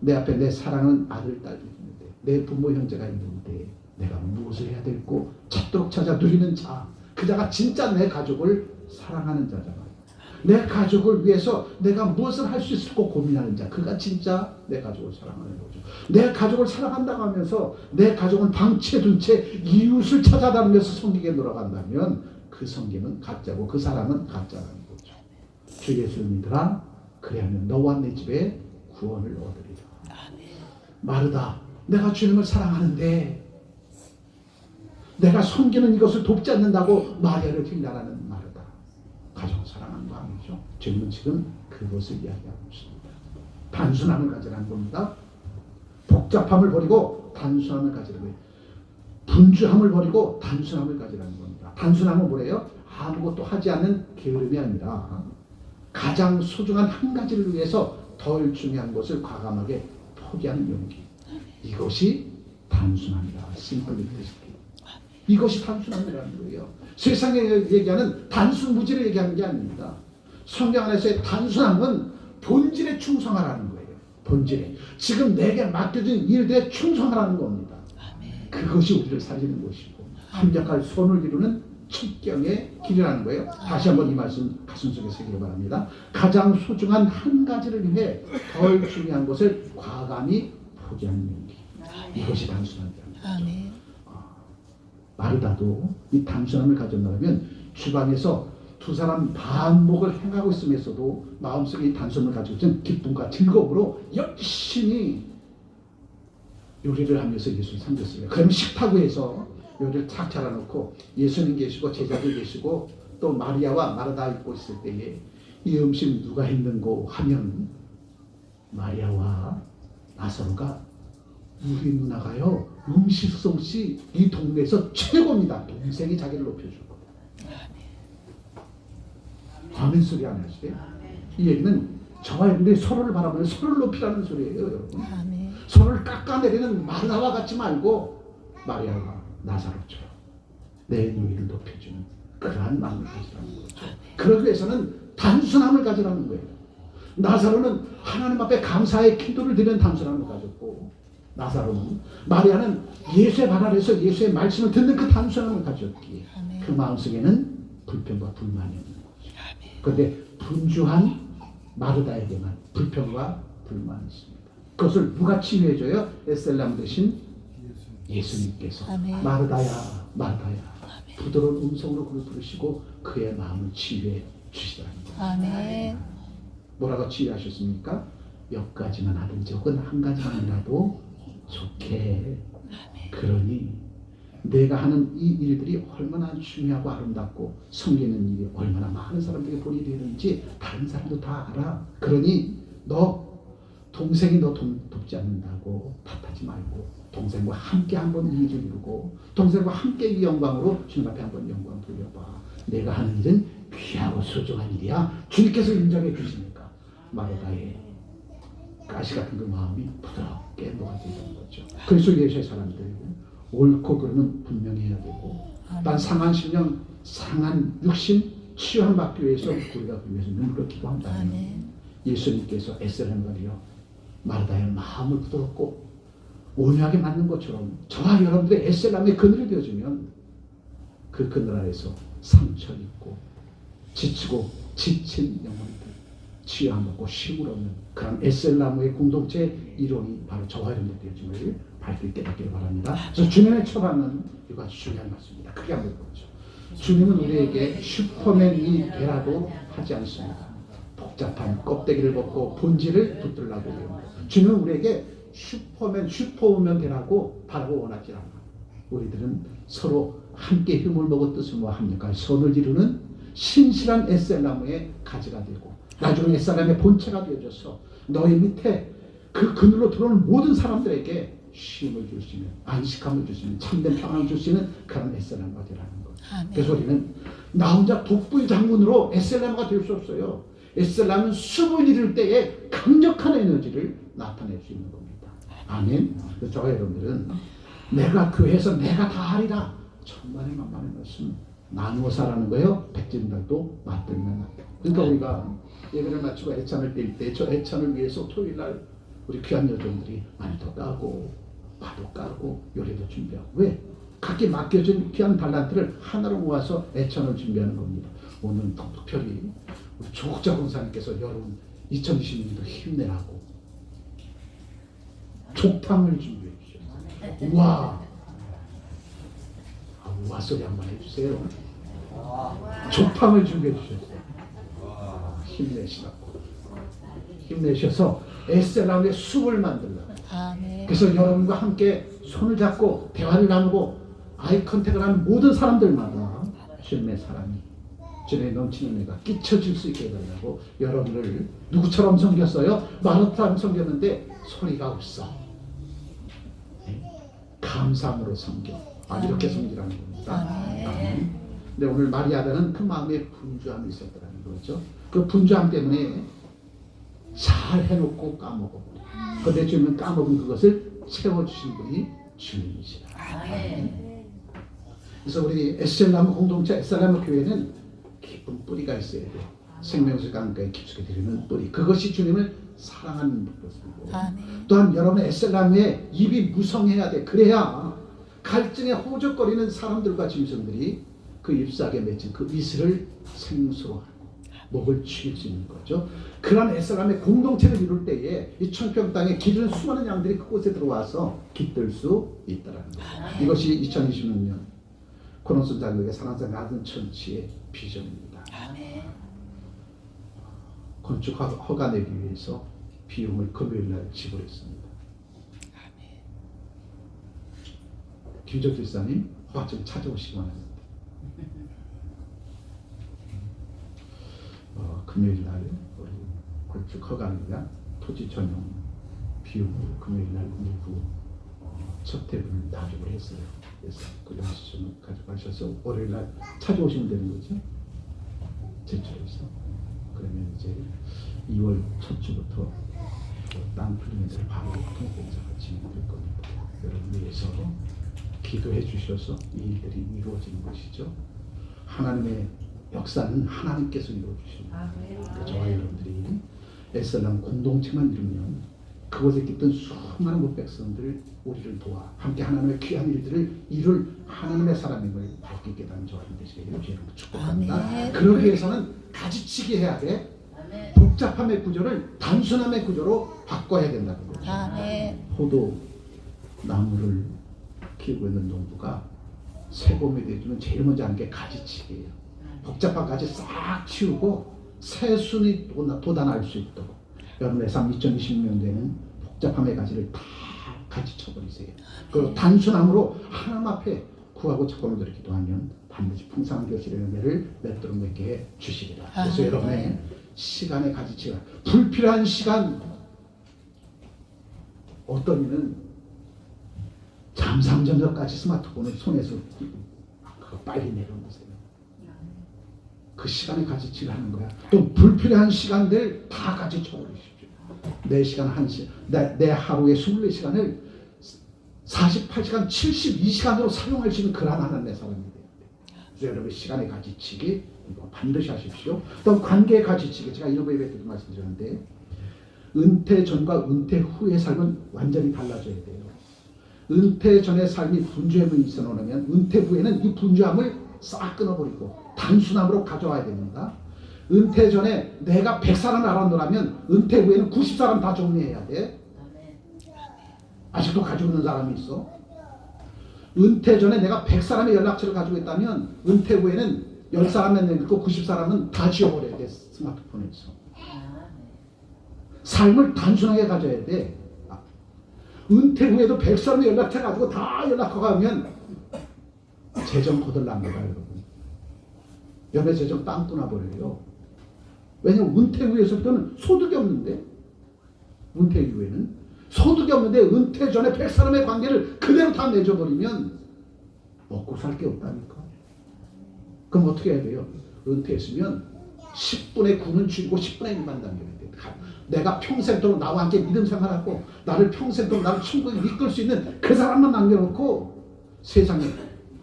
내 앞에 내 사랑하는 아들, 딸이 있는데, 내 부모, 형제가 있는데 내가 무엇을 해야 될고 찾도록 찾아 누리는 자, 그 자가 진짜 내 가족을 사랑하는 자잖아요. 내 가족을 위해서 내가 무엇을 할 수 있을까 고민하는 자, 그가 진짜 내 가족을 사랑하는 거죠. 내 가족을 사랑한다고 하면서 내 가족은 방치해둔 채 이웃을 찾아다니면서 섬기게 돌아간다면 그 섬김은 가짜고 그 사랑은 가짜라는 거죠. 주 예수를 믿으라. 그리하면 너와 내 집에 구원을 얻으리라. 마르다, 내가 주님을 사랑하는데 내가 섬기는 이것을 돕지 않는다고 마리아를 뒷날하는 마르다. 가정을 사랑하는 거 아니죠? 주님은 지금 그것을 이야기하고 있습니다. 단순함을 가지라는 겁니다. 복잡함을 버리고 단순함을 가지라는 거예요. 분주함을 버리고 단순함을 가지라는 겁니다. 단순함은 뭐래요? 아무것도 하지 않는 게으름이 아니라 가장 소중한 한 가지를 위해서 덜 중요한 것을 과감하게 포기하는 용기. 이것이 단순함이다. 심플리시티. 이것이 단순함이라는 거예요. 세상에 얘기하는 단순 무지를 얘기하는 게 아닙니다. 성경 안에서의 단순함은 본질에 충성하라는 거예요. 본질에. 지금 내게 맡겨진 일들에 충성하라는 겁니다. 그것이 우리를 살리는 것이고 합력할 손을 이루는 칙경의 길이라는 거예요. 다시 한번 이 말씀 가슴속에 새기기 바랍니다. 가장 소중한 한 가지를 위해 덜 중요한 것을 과감히 포기하는 용기. 이것이 단순함이라는 거죠. 마르다도 이 단순함을 가졌다면 주방에서 두 사람 반목을 행하고 있으면서도 마음속에 이 단순함을 가지고 있는 기쁨과 즐거움으로 열심히 요리를 하면서 예수를 섬겼어요. 그러면 식탁위에서 요리를 탁 차려놓고 예수님 계시고 제자들 계시고 또 마리아와 마르다 있고 있을 때에 이 음식 누가 했는고 하면 마리아와 나사로가 우리 누나가요 음식 솜씨 이 동네에서 최고입니다. 동생이 자기를 높여주고 아멘 소리 안 하시대요? 이 얘기는 저와 여러분들이 서로를 바라보는 서로를 높이라는 소리예요. 여러분. 서로를 깎아내리는 마르다와 같지 말고 마리아와 나사로처럼 내 누이를 높여주는 그러한 마음을 가지라는 거죠. 그러기 위해서는 단순함을 가지라는 거예요. 나사로는 하나님 앞에 감사의 기도를 드리는 단순함을 가졌고 나사로는 마리아는 예수의 발 아래서 예수의 말씀을 듣는 그 단순함을 가졌기에 그 마음속에는 불평과 불만이 없는 거죠. 그런데 분주한 마르다에게만 불평과 불만이 있습니다. 그것을 누가 치유해줘요? 에셀람 대신 예수님께서 마르다야 마르다야 부드러운 음성으로 그를 부르시고 그의 마음을 치유해 주시더라는 거예요. 뭐라고 치유하셨습니까? 몇 가지만 하든지 혹은 한 가지만이라도 좋게. 그러니 내가 하는 이 일들이 얼마나 중요하고 아름답고 섬기는 일이 얼마나 많은 사람들에게 본이 되는지 다른 사람도 다 알아. 그러니 너 동생이 너 돕지 않는다고 탓하지 말고 동생과 함께 한번 이 일을 이루고 동생과 함께 이 영광으로 주님 앞에 한번 영광 돌려봐. 내가 하는 일은 귀하고 소중한 일이야. 주님께서 인정해 주시니까 마르다의 가시 같은 그 마음이 부드럽게 녹아지는 거죠. 그래서 예수의 사람들 옳고 그르는 분명히 해야 되고 난 상한 심령 상한 육신 치유함 받기 위해서 우리가 그 위해서 눈물을 기도한다면 예수님께서 에셀렘 가리어 마르다의 마음을 부드럽고 온유하게 맞는 것처럼 저와 여러분들의 에셀람의 그늘이 되어주면 그 그늘 아래서 상처 입고 지치고 지친 영혼들 치유함 받고 쉼을 얻는 그런 에셀나무의 공동체 이론이 바로 저와 여러분들 되어짐을 밝게 깨닫기를 바랍니다. 그래서 주님의 처방은 이거 아주 중요한 말씀입니다. 크게 한번 보죠. 주님은 우리에게 슈퍼맨이 되라고 하지 않습니다. 복잡한 껍데기를 벗고 본질을 붙들라고 해요. 주님은 우리에게 슈퍼우먼 되라고 바라고 원하지 않아. 우리들은 서로 함께 힘을 먹어 뜻을 모아 합력할 선을 이루는 신실한 에셀나무의 가지가 되고 나중에 에셀나무의 본체가 되어져서 너희 밑에 그 그늘로 들어오는 모든 사람들에게 쉼을 줄 수 있는 안식함을 줄 수 있는 참된 평안을 줄 수 있는 그런 에셀나무가 되라는 것. 그래서 우리는 나 혼자 독불 장군으로 에셀나무가 될 수 없어요. 에셀나무는 숨을 이룰 때에 강력한 에너지를 나타낼 수 있는 겁니다. 아멘. 그래서 저와 여러분들은 내가 교회에서 내가 다 하리라 천만의 만만의 말씀 나누어 사라는 거예요. 백진들도 맞들면 맞다. 그러니까 우리가 예배를 마치고 애찬을 뗄 때 저 애찬을 위해서 토요일날 우리 귀한 여종들이 말도 까고 파도 까고 요리도 준비하고 왜? 각기 맡겨진 귀한 달란트를 하나로 모아서 애찬을 준비하는 겁니다. 오늘 특별히 우리 조국자 권사님께서 여러분 2020년도 힘내라고 족탕을 준비해 주셨어요. 우와! 우와 소리 한번 해주세요. 족탕을 준비해 주셨어요. 힘내셔서 에셀람의 숲을 만들라고. 아멘. 그래서 여러분과 함께 손을 잡고 대화를 나누고 아이 컨택을 하는 모든 사람들마다 주님의 사랑이, 주님의 넘치는 애가 끼쳐질 수 있게 해달라고 여러분을 누구처럼 섬겼어요? 마르타처럼 섬겼는데 소리가 없어. 감사함으로 섬겨. 이렇게 섬기라는 겁니다. 아멘. 근데 오늘 마리아는 그 마음에 분주함이 있었다는 거죠. 그 분주함 때문에 잘 해놓고 까먹어. 그런데 주님은 까먹은 그것을 채워주신 분이 주님이시다. 그래서 우리 에셀나무 공동체, 에셀나무 교회는 깊은 뿌리가 있어야 돼요. 생명수 강가에 깊숙이 들이는 뿌리. 그것이 주님을 사랑하는 것이고, 또한 여러분의 에셀나무에 입이 무성해야 돼. 그래야 갈증에 호적거리는 사람들과 짐승들이 그 잎사귀에 맺힌 그 이슬을 생수로 하고 목을 취할 수 있는 거죠. 그런 에셀나무의 공동체를 이룰 때에 이 천평 땅에 기르는 수많은 양들이 그곳에 들어와서 깃들 수 있다는 거예요. 이것이 2026년 코론스 장로의 사랑사의 아든 천치의 비전입니다. 건축 허가 내기 위해서 비용을 금요일날 지불했습니다. 김적 집사님 허가 좀 찾아오시기 바랍니다. 금요일날 우리 건축 허가를 위한 토지 전용 비용을 금요일날 일부 첫 탭을 납입을 했어요. 그래서 그 영수증을 가져가셔서 월요일날 찾아오시면 되는 거죠. 제출해서. 그러면 이제 2월 첫 주부터 땅 풀리는 데를 바로 통공사가 진행될 겁니다. 여러분 위해서 기도해 주셔서 이 일들이 이루어지는 것이죠. 하나님의 역사는 하나님께서 이루어주십니다. 저와 여러분들이 에셀람 공동체만 이루면 그곳에 깃든 수많은 백성들 우리를 도와 함께 하나님의 귀한 일들을 이룰 하나님의 사람임을 밝게 깨닫는 저와 여러분 되시기를 주의 이름으로 축복합니다. 그러기 위해서는 가지치기 해야 돼. 복잡함의 구조를 단순함의 구조로 바꿔야 된다는 거죠. 포도 나무를 키우고 있는 농부가 새봄이 되면 제일 먼저 하는 게 가지치기예요. 복잡한 가지 싹 치우고 새순이 돋아날 수 있도록 여러분의 삶 2026년도에는 복잡함의 가지를 다 같이 쳐버리세요. 그리고 단순함으로 하나님 앞에 구하고 첫걸음들을 기도하면 반드시 풍성한 결실의 열매를 맺도록 맺게 해 주시리라. 그래서 여러분의 시간의 가지치가 불필요한 시간, 어떤 이는 잠상전전까지 스마트폰을 손에서 빨리 내려놓으세요. 그 시간의 가지치를 하는 거야. 또 불필요한 시간들 다 같이 쳐버리십시오. 내 시간 1시간, 내 하루에 24시간을 48시간, 72시간으로 사용할 수 있는 그런 하나님의 사람이 돼야 돼요. 그래서 여러분 시간의 가지치기 이거 반드시 하십시오. 또 관계의 가지치기, 제가 이런 예배 때도 말씀드렸는데 은퇴 전과 은퇴 후의 삶은 완전히 달라져야 돼요. 은퇴 전의 삶이 분주함이 있어 놓으면 은퇴 후에는 이 분주함을 싹 끊어버리고 단순함으로 가져와야 됩니다. 은퇴 전에 내가 100사람 알아놓으라면 은퇴 후에는 90사람 다 정리해야 돼. 아직도 가지고 있는 사람이 있어. 은퇴 전에 내가 100사람의 연락처를 가지고 있다면 은퇴 후에는 10사람만 내놓고 90사람은 다 지워버려야 돼. 스마트폰에서. 삶을 단순하게 가져야 돼. 은퇴 후에도 100사람의 연락처 가지고 다 연락하고 하면 재정 거덜납니다, 여러분. 옆에 재정 땅 떠나버려요. 왜냐면 은퇴 후에서부터는 소득이 없는데, 은퇴 이후에는 소득이 없는데 은퇴 전에 100사람의 관계를 그대로 다 맺어버리면 먹고 살 게 없다니까. 그럼 어떻게 해야 돼요? 은퇴했으면 10분의 9는 줄이고 10분의 1만 남겨야 돼. 내가 평생도록 나와 함께 믿음 생활하고 나를 평생도록 나를 천국에 이끌 수 있는 그 사람만 남겨놓고 세상에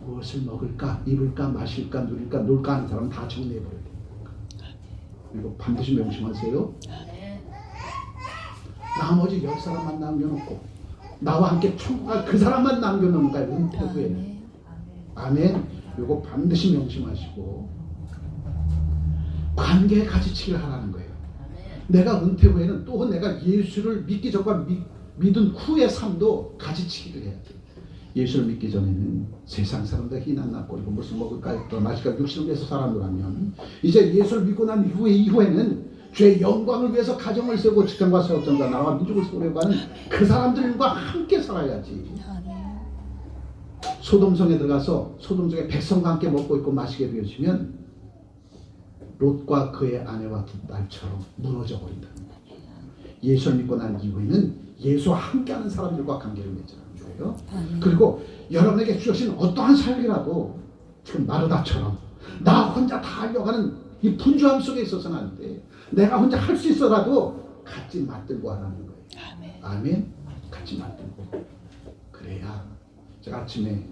무엇을 먹을까, 입을까, 마실까, 누릴까, 놀까 하는 사람은 다 정리해버려야 돼요. 이거 반드시 명심하세요. 나머지 10사람만 남겨놓고 나와 함께 천국 갈 그 사람만 남겨놓는 거예요. 은퇴 후에는. 아멘. 이거 반드시 명심하시고 관계의 가지치기를 하라는 거예요. 내가 은퇴 후에는 또 내가 예수를 믿기 전과 믿은 후의 삶도 가지치기를 해야 돼요. 예수를 믿기 전에는 세상 사람들 희난 낯거리고 무슨 먹을까 했던 마실까 육신을 위해서 살아노라면 이제 예수를 믿고 난 이후에는 주의 영광을 위해서 가정을 세우고 직장과 사업장과 나라와 민족을 세우려고 하는 그 사람들과 함께 살아야지. 아멘. 소돔성에 들어가서 소돔성의 백성과 함께 먹고 있고 마시게 되어지면 롯과 그의 아내와 두 딸처럼 무너져 버린다는 거죠. 예수를 믿고 난 이후에는 예수와 함께하는 사람들과 관계를 맺자는 거예요. 그리고 여러분에게 주신 어떠한 삶이라도 지금 마르다처럼 나 혼자 다 하려고 하는 이 분주함 속에 있어서는 안 돼. 내가 혼자 할 수 있어라도 같이 맞들고 하라는 거예요. 아멘. 아멘. 같이 맞들고 그래야 제가 아침에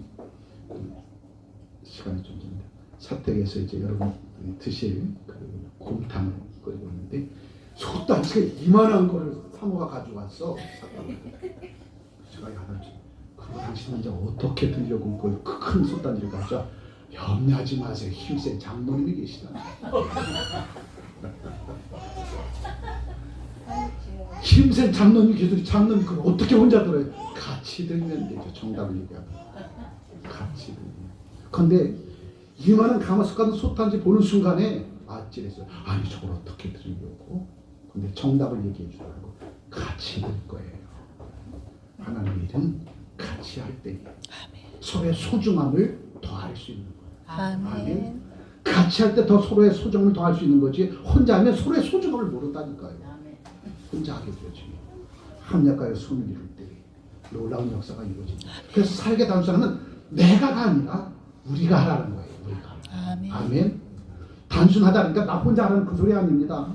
시간이 좀 됩니다. 사택에서 이제 여러분 드실 그 곰탕을 끓이고 있는데 솥단지가 이만한 거를 사모가 가져왔어. 제가 야단지 그거 당신 이제 어떻게 들려고 그 큰 솥단지를 가져. 염려하지 마세요. 힘센 장로님이 계시다. 힘센 장로님이 계시더니 장로님 그걸 어떻게 혼자 들어요? 같이 들면 되죠. 정답을 얘기하고 같이 들면. 근데 이만한 가마솥 같은 솥단지 보는 순간에 아찔했어요. 아니 저걸 어떻게 들으려고? 근데 정답을 얘기해 주더라고. 같이 들 거예요. 하나님의 일은 같이 할 때 서로의 소중함을 더할 수 있는 거예요. 아멘. 같이 할 때 더 서로의 소중함을 더할 수 있는 거지 혼자 하면 서로의 소중함을 모른다니까요. 혼자 하게 되지. 합력하여 손을 이룰 때 놀라운 역사가 이루어집니다. 그래서 살게 단순하면 내가가 아니라 우리가 하라는 거예요. 우리가. 아멘. 아멘. 단순하다니까 나 혼자 하라는 그 소리 아닙니다.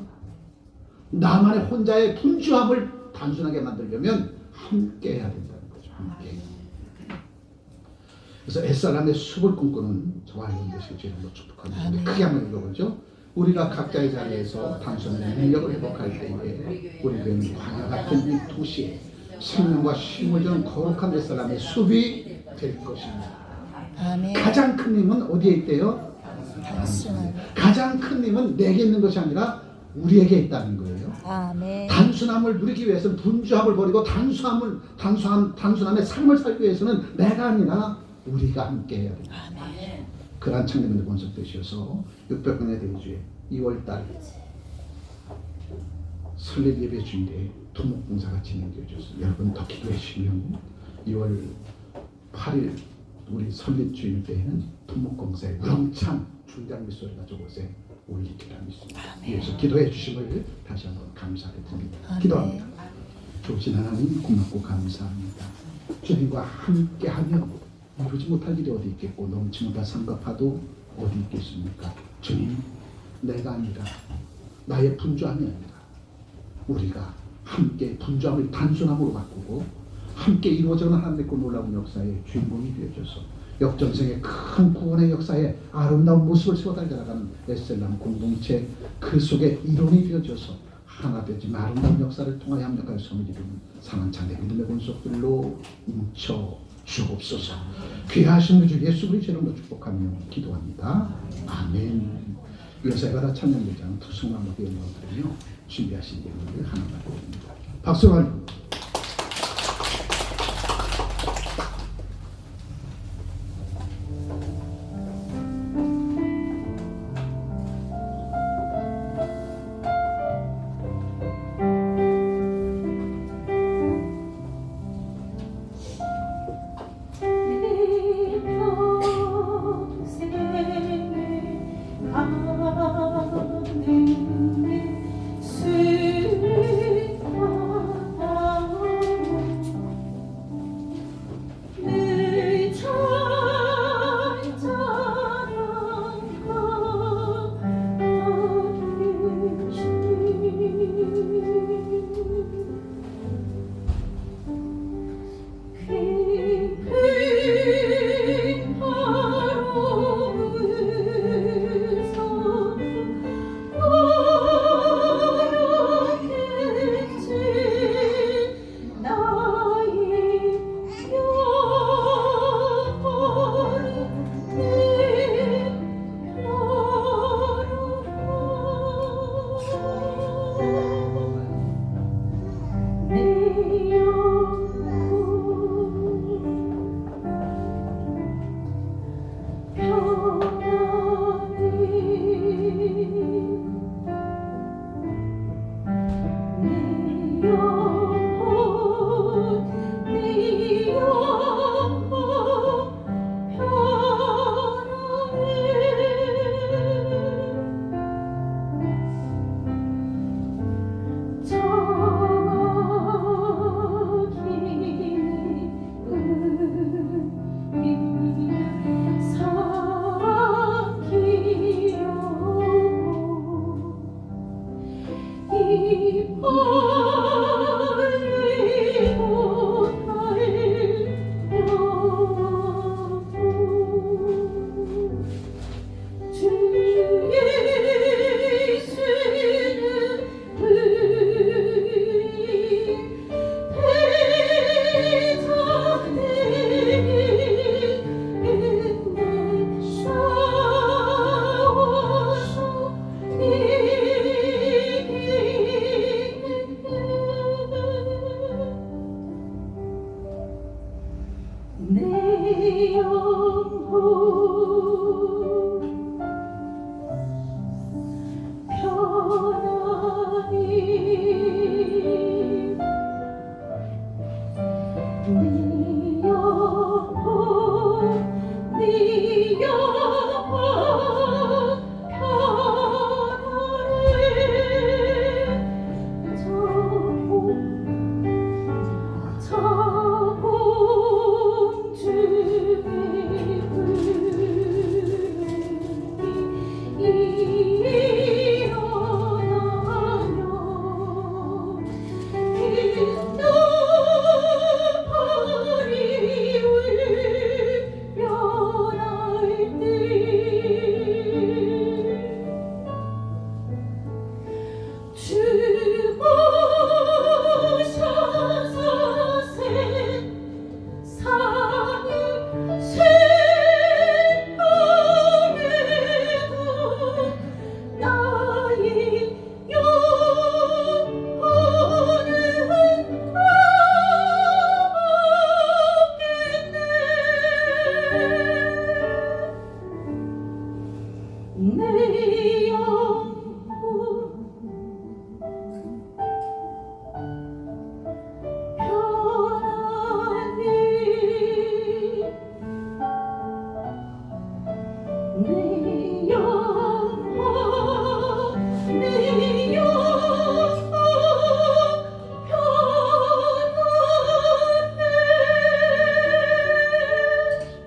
나만의 혼자의 분주함을 단순하게 만들려면 함께 해야 된다는 거죠. 함께. 그래서 옛사람의 숲을 꿈꾸는 저와 여러분 되시길 주님으로 축복합니다. 크게 한번 읽어보죠. 우리가 각자의 자리에서 단순한 능력을 회복할 때에 우리 교회는 광야 같은 이 도시에 생명과 쉼을 주는 거룩한 옛사람의 숲이 될 것입니다. 아멘. 가장 큰 힘은 어디에 있대요? 단순함. 가장 큰 힘은 내게 있는 것이 아니라 우리에게 있다는 거예요. 아멘. 단순함을 누리기 위해서는 분주함을 버리고 단순함의 삶을 살기 위해서는 내가 아니라 우리가 함께 해야 됩니다. 아멘. 그러한 청년들 본석되셔서 600번의 대주에 2월달 설립 예배 주일에 토목봉사가 진행되어져서 여러분 더 기도해 주시면 2월 8일 우리 설립 주일 때에는 토목공사의 우렁찬 중장 밑소리가 저곳에 올리기라 믿습니다. 위해서 기도해 주심을 다시 한번 감사를 드립니다. 기도합니다. 좋으신 하나님 고맙고 감사합니다. 주님과 함께하며 이루지 못할 일이 어디 있겠고 넘치는가 삼가파도 어디 있겠습니까? 주님, 내가 아니라 나의 분주함이 아니라 우리가 함께 분주함을 단순함으로 바꾸고 함께 이루어져가는 하나님의 그 놀라운 역사의 주인공이 되어줘서 역전생의 큰 구원의 역사에 아름다운 모습을 세워달려나가는 에셀람 공동체 그 속에 일원이 되어져서 하나 되지 아름다운 역사를 통하여 합력하여 섬을 이루는 상한찬대 믿음의 본속들로 뭉쳐 주옵소서. 귀하신 주 예수 그리스도의 이름으로 축복하며 기도합니다. 아멘. 여사가라 찬양대장 투승만 먹여 드리며 준비하신 예물을 하나 받습니다. 박수와 아멘.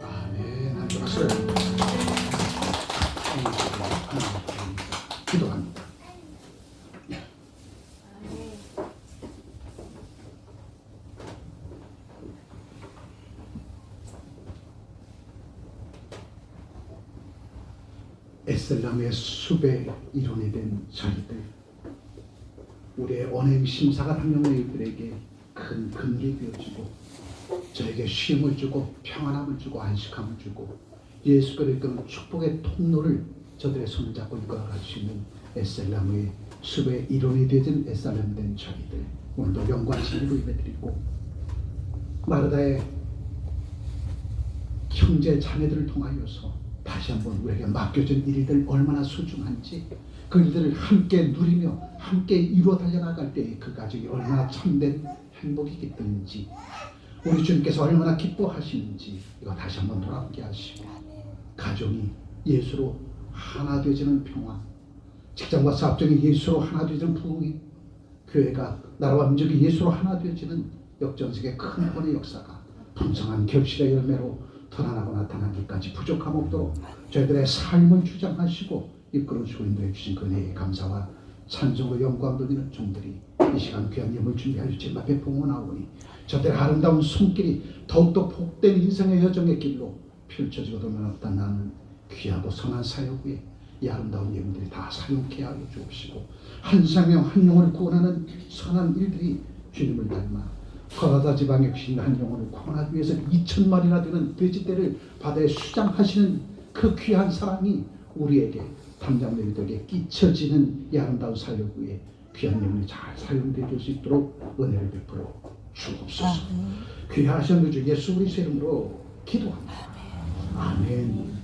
아멘. 한 박수. 기도합니다. 에셀람의 숲의 일원이 된 저희들, 우리의 언행 심사가 당하는 이들에게 큰 근육이 되어주고 저에게 쉼을 주고 평안함을 주고 안식함을 주고 예수께로 이끄는 축복의 통로를 저들의 손을 잡고 이끌어갈 수 있는 에셀람의 숲의 일원이 되어진 에셀람 된 저희들, 오늘도 영광 진리로 예배드리고 마르다의 형제 자매들을 통하여서 다시 한번 우리에게 맡겨진 일들 얼마나 소중한지, 그 일들을 함께 누리며 함께 이루어 달려나갈 때 그 가족이 얼마나 참된 행복이겠든지, 우리 주님께서 얼마나 기뻐하시는지 이거 다시 한번 돌아보게 하시고, 가정이 예수로 하나 되어지는 평화, 직장과 사업장이 예수로 하나 되어지는 부흥이, 교회가 나라와 민족이 예수로 하나 되어지는 역전세계 큰 권의 역사가 풍성한 결실의 열매로 드러나고 나타나기까지 부족함 없도록 저희들의 삶을 주장하시고 이끌어주고 인도해 주신 그 은혜에 감사와 찬송과 영광 돌리는 종들이 이 시간 귀한 예물 준비하여 주신 앞에 봉헌하오니 저들의 아름다운 손길이 더욱더 복된 인생의 여정의 길로 펼쳐지고 돌아왔다 나는 귀하고 선한 사역 후에 이 아름다운 예물들이 다 사용케 하여 주옵시고, 한 생명 한 영혼을 구원하는 선한 일들이 주님을 닮아 가나다 지방에 계신 한 영혼을 구원하기 위해서 2,000마리나 되는 돼지떼를 바다에 수장하시는 그 귀한 사랑이 우리에게 담장들에게 끼쳐지는 이 아름다운 사역 후에 귀한 예물이 잘 사용되어 수 있도록 은혜를 베풀어 주옵소서. 귀하신 주 예수 그리스도의 이름으로 기도합니다. 아멘.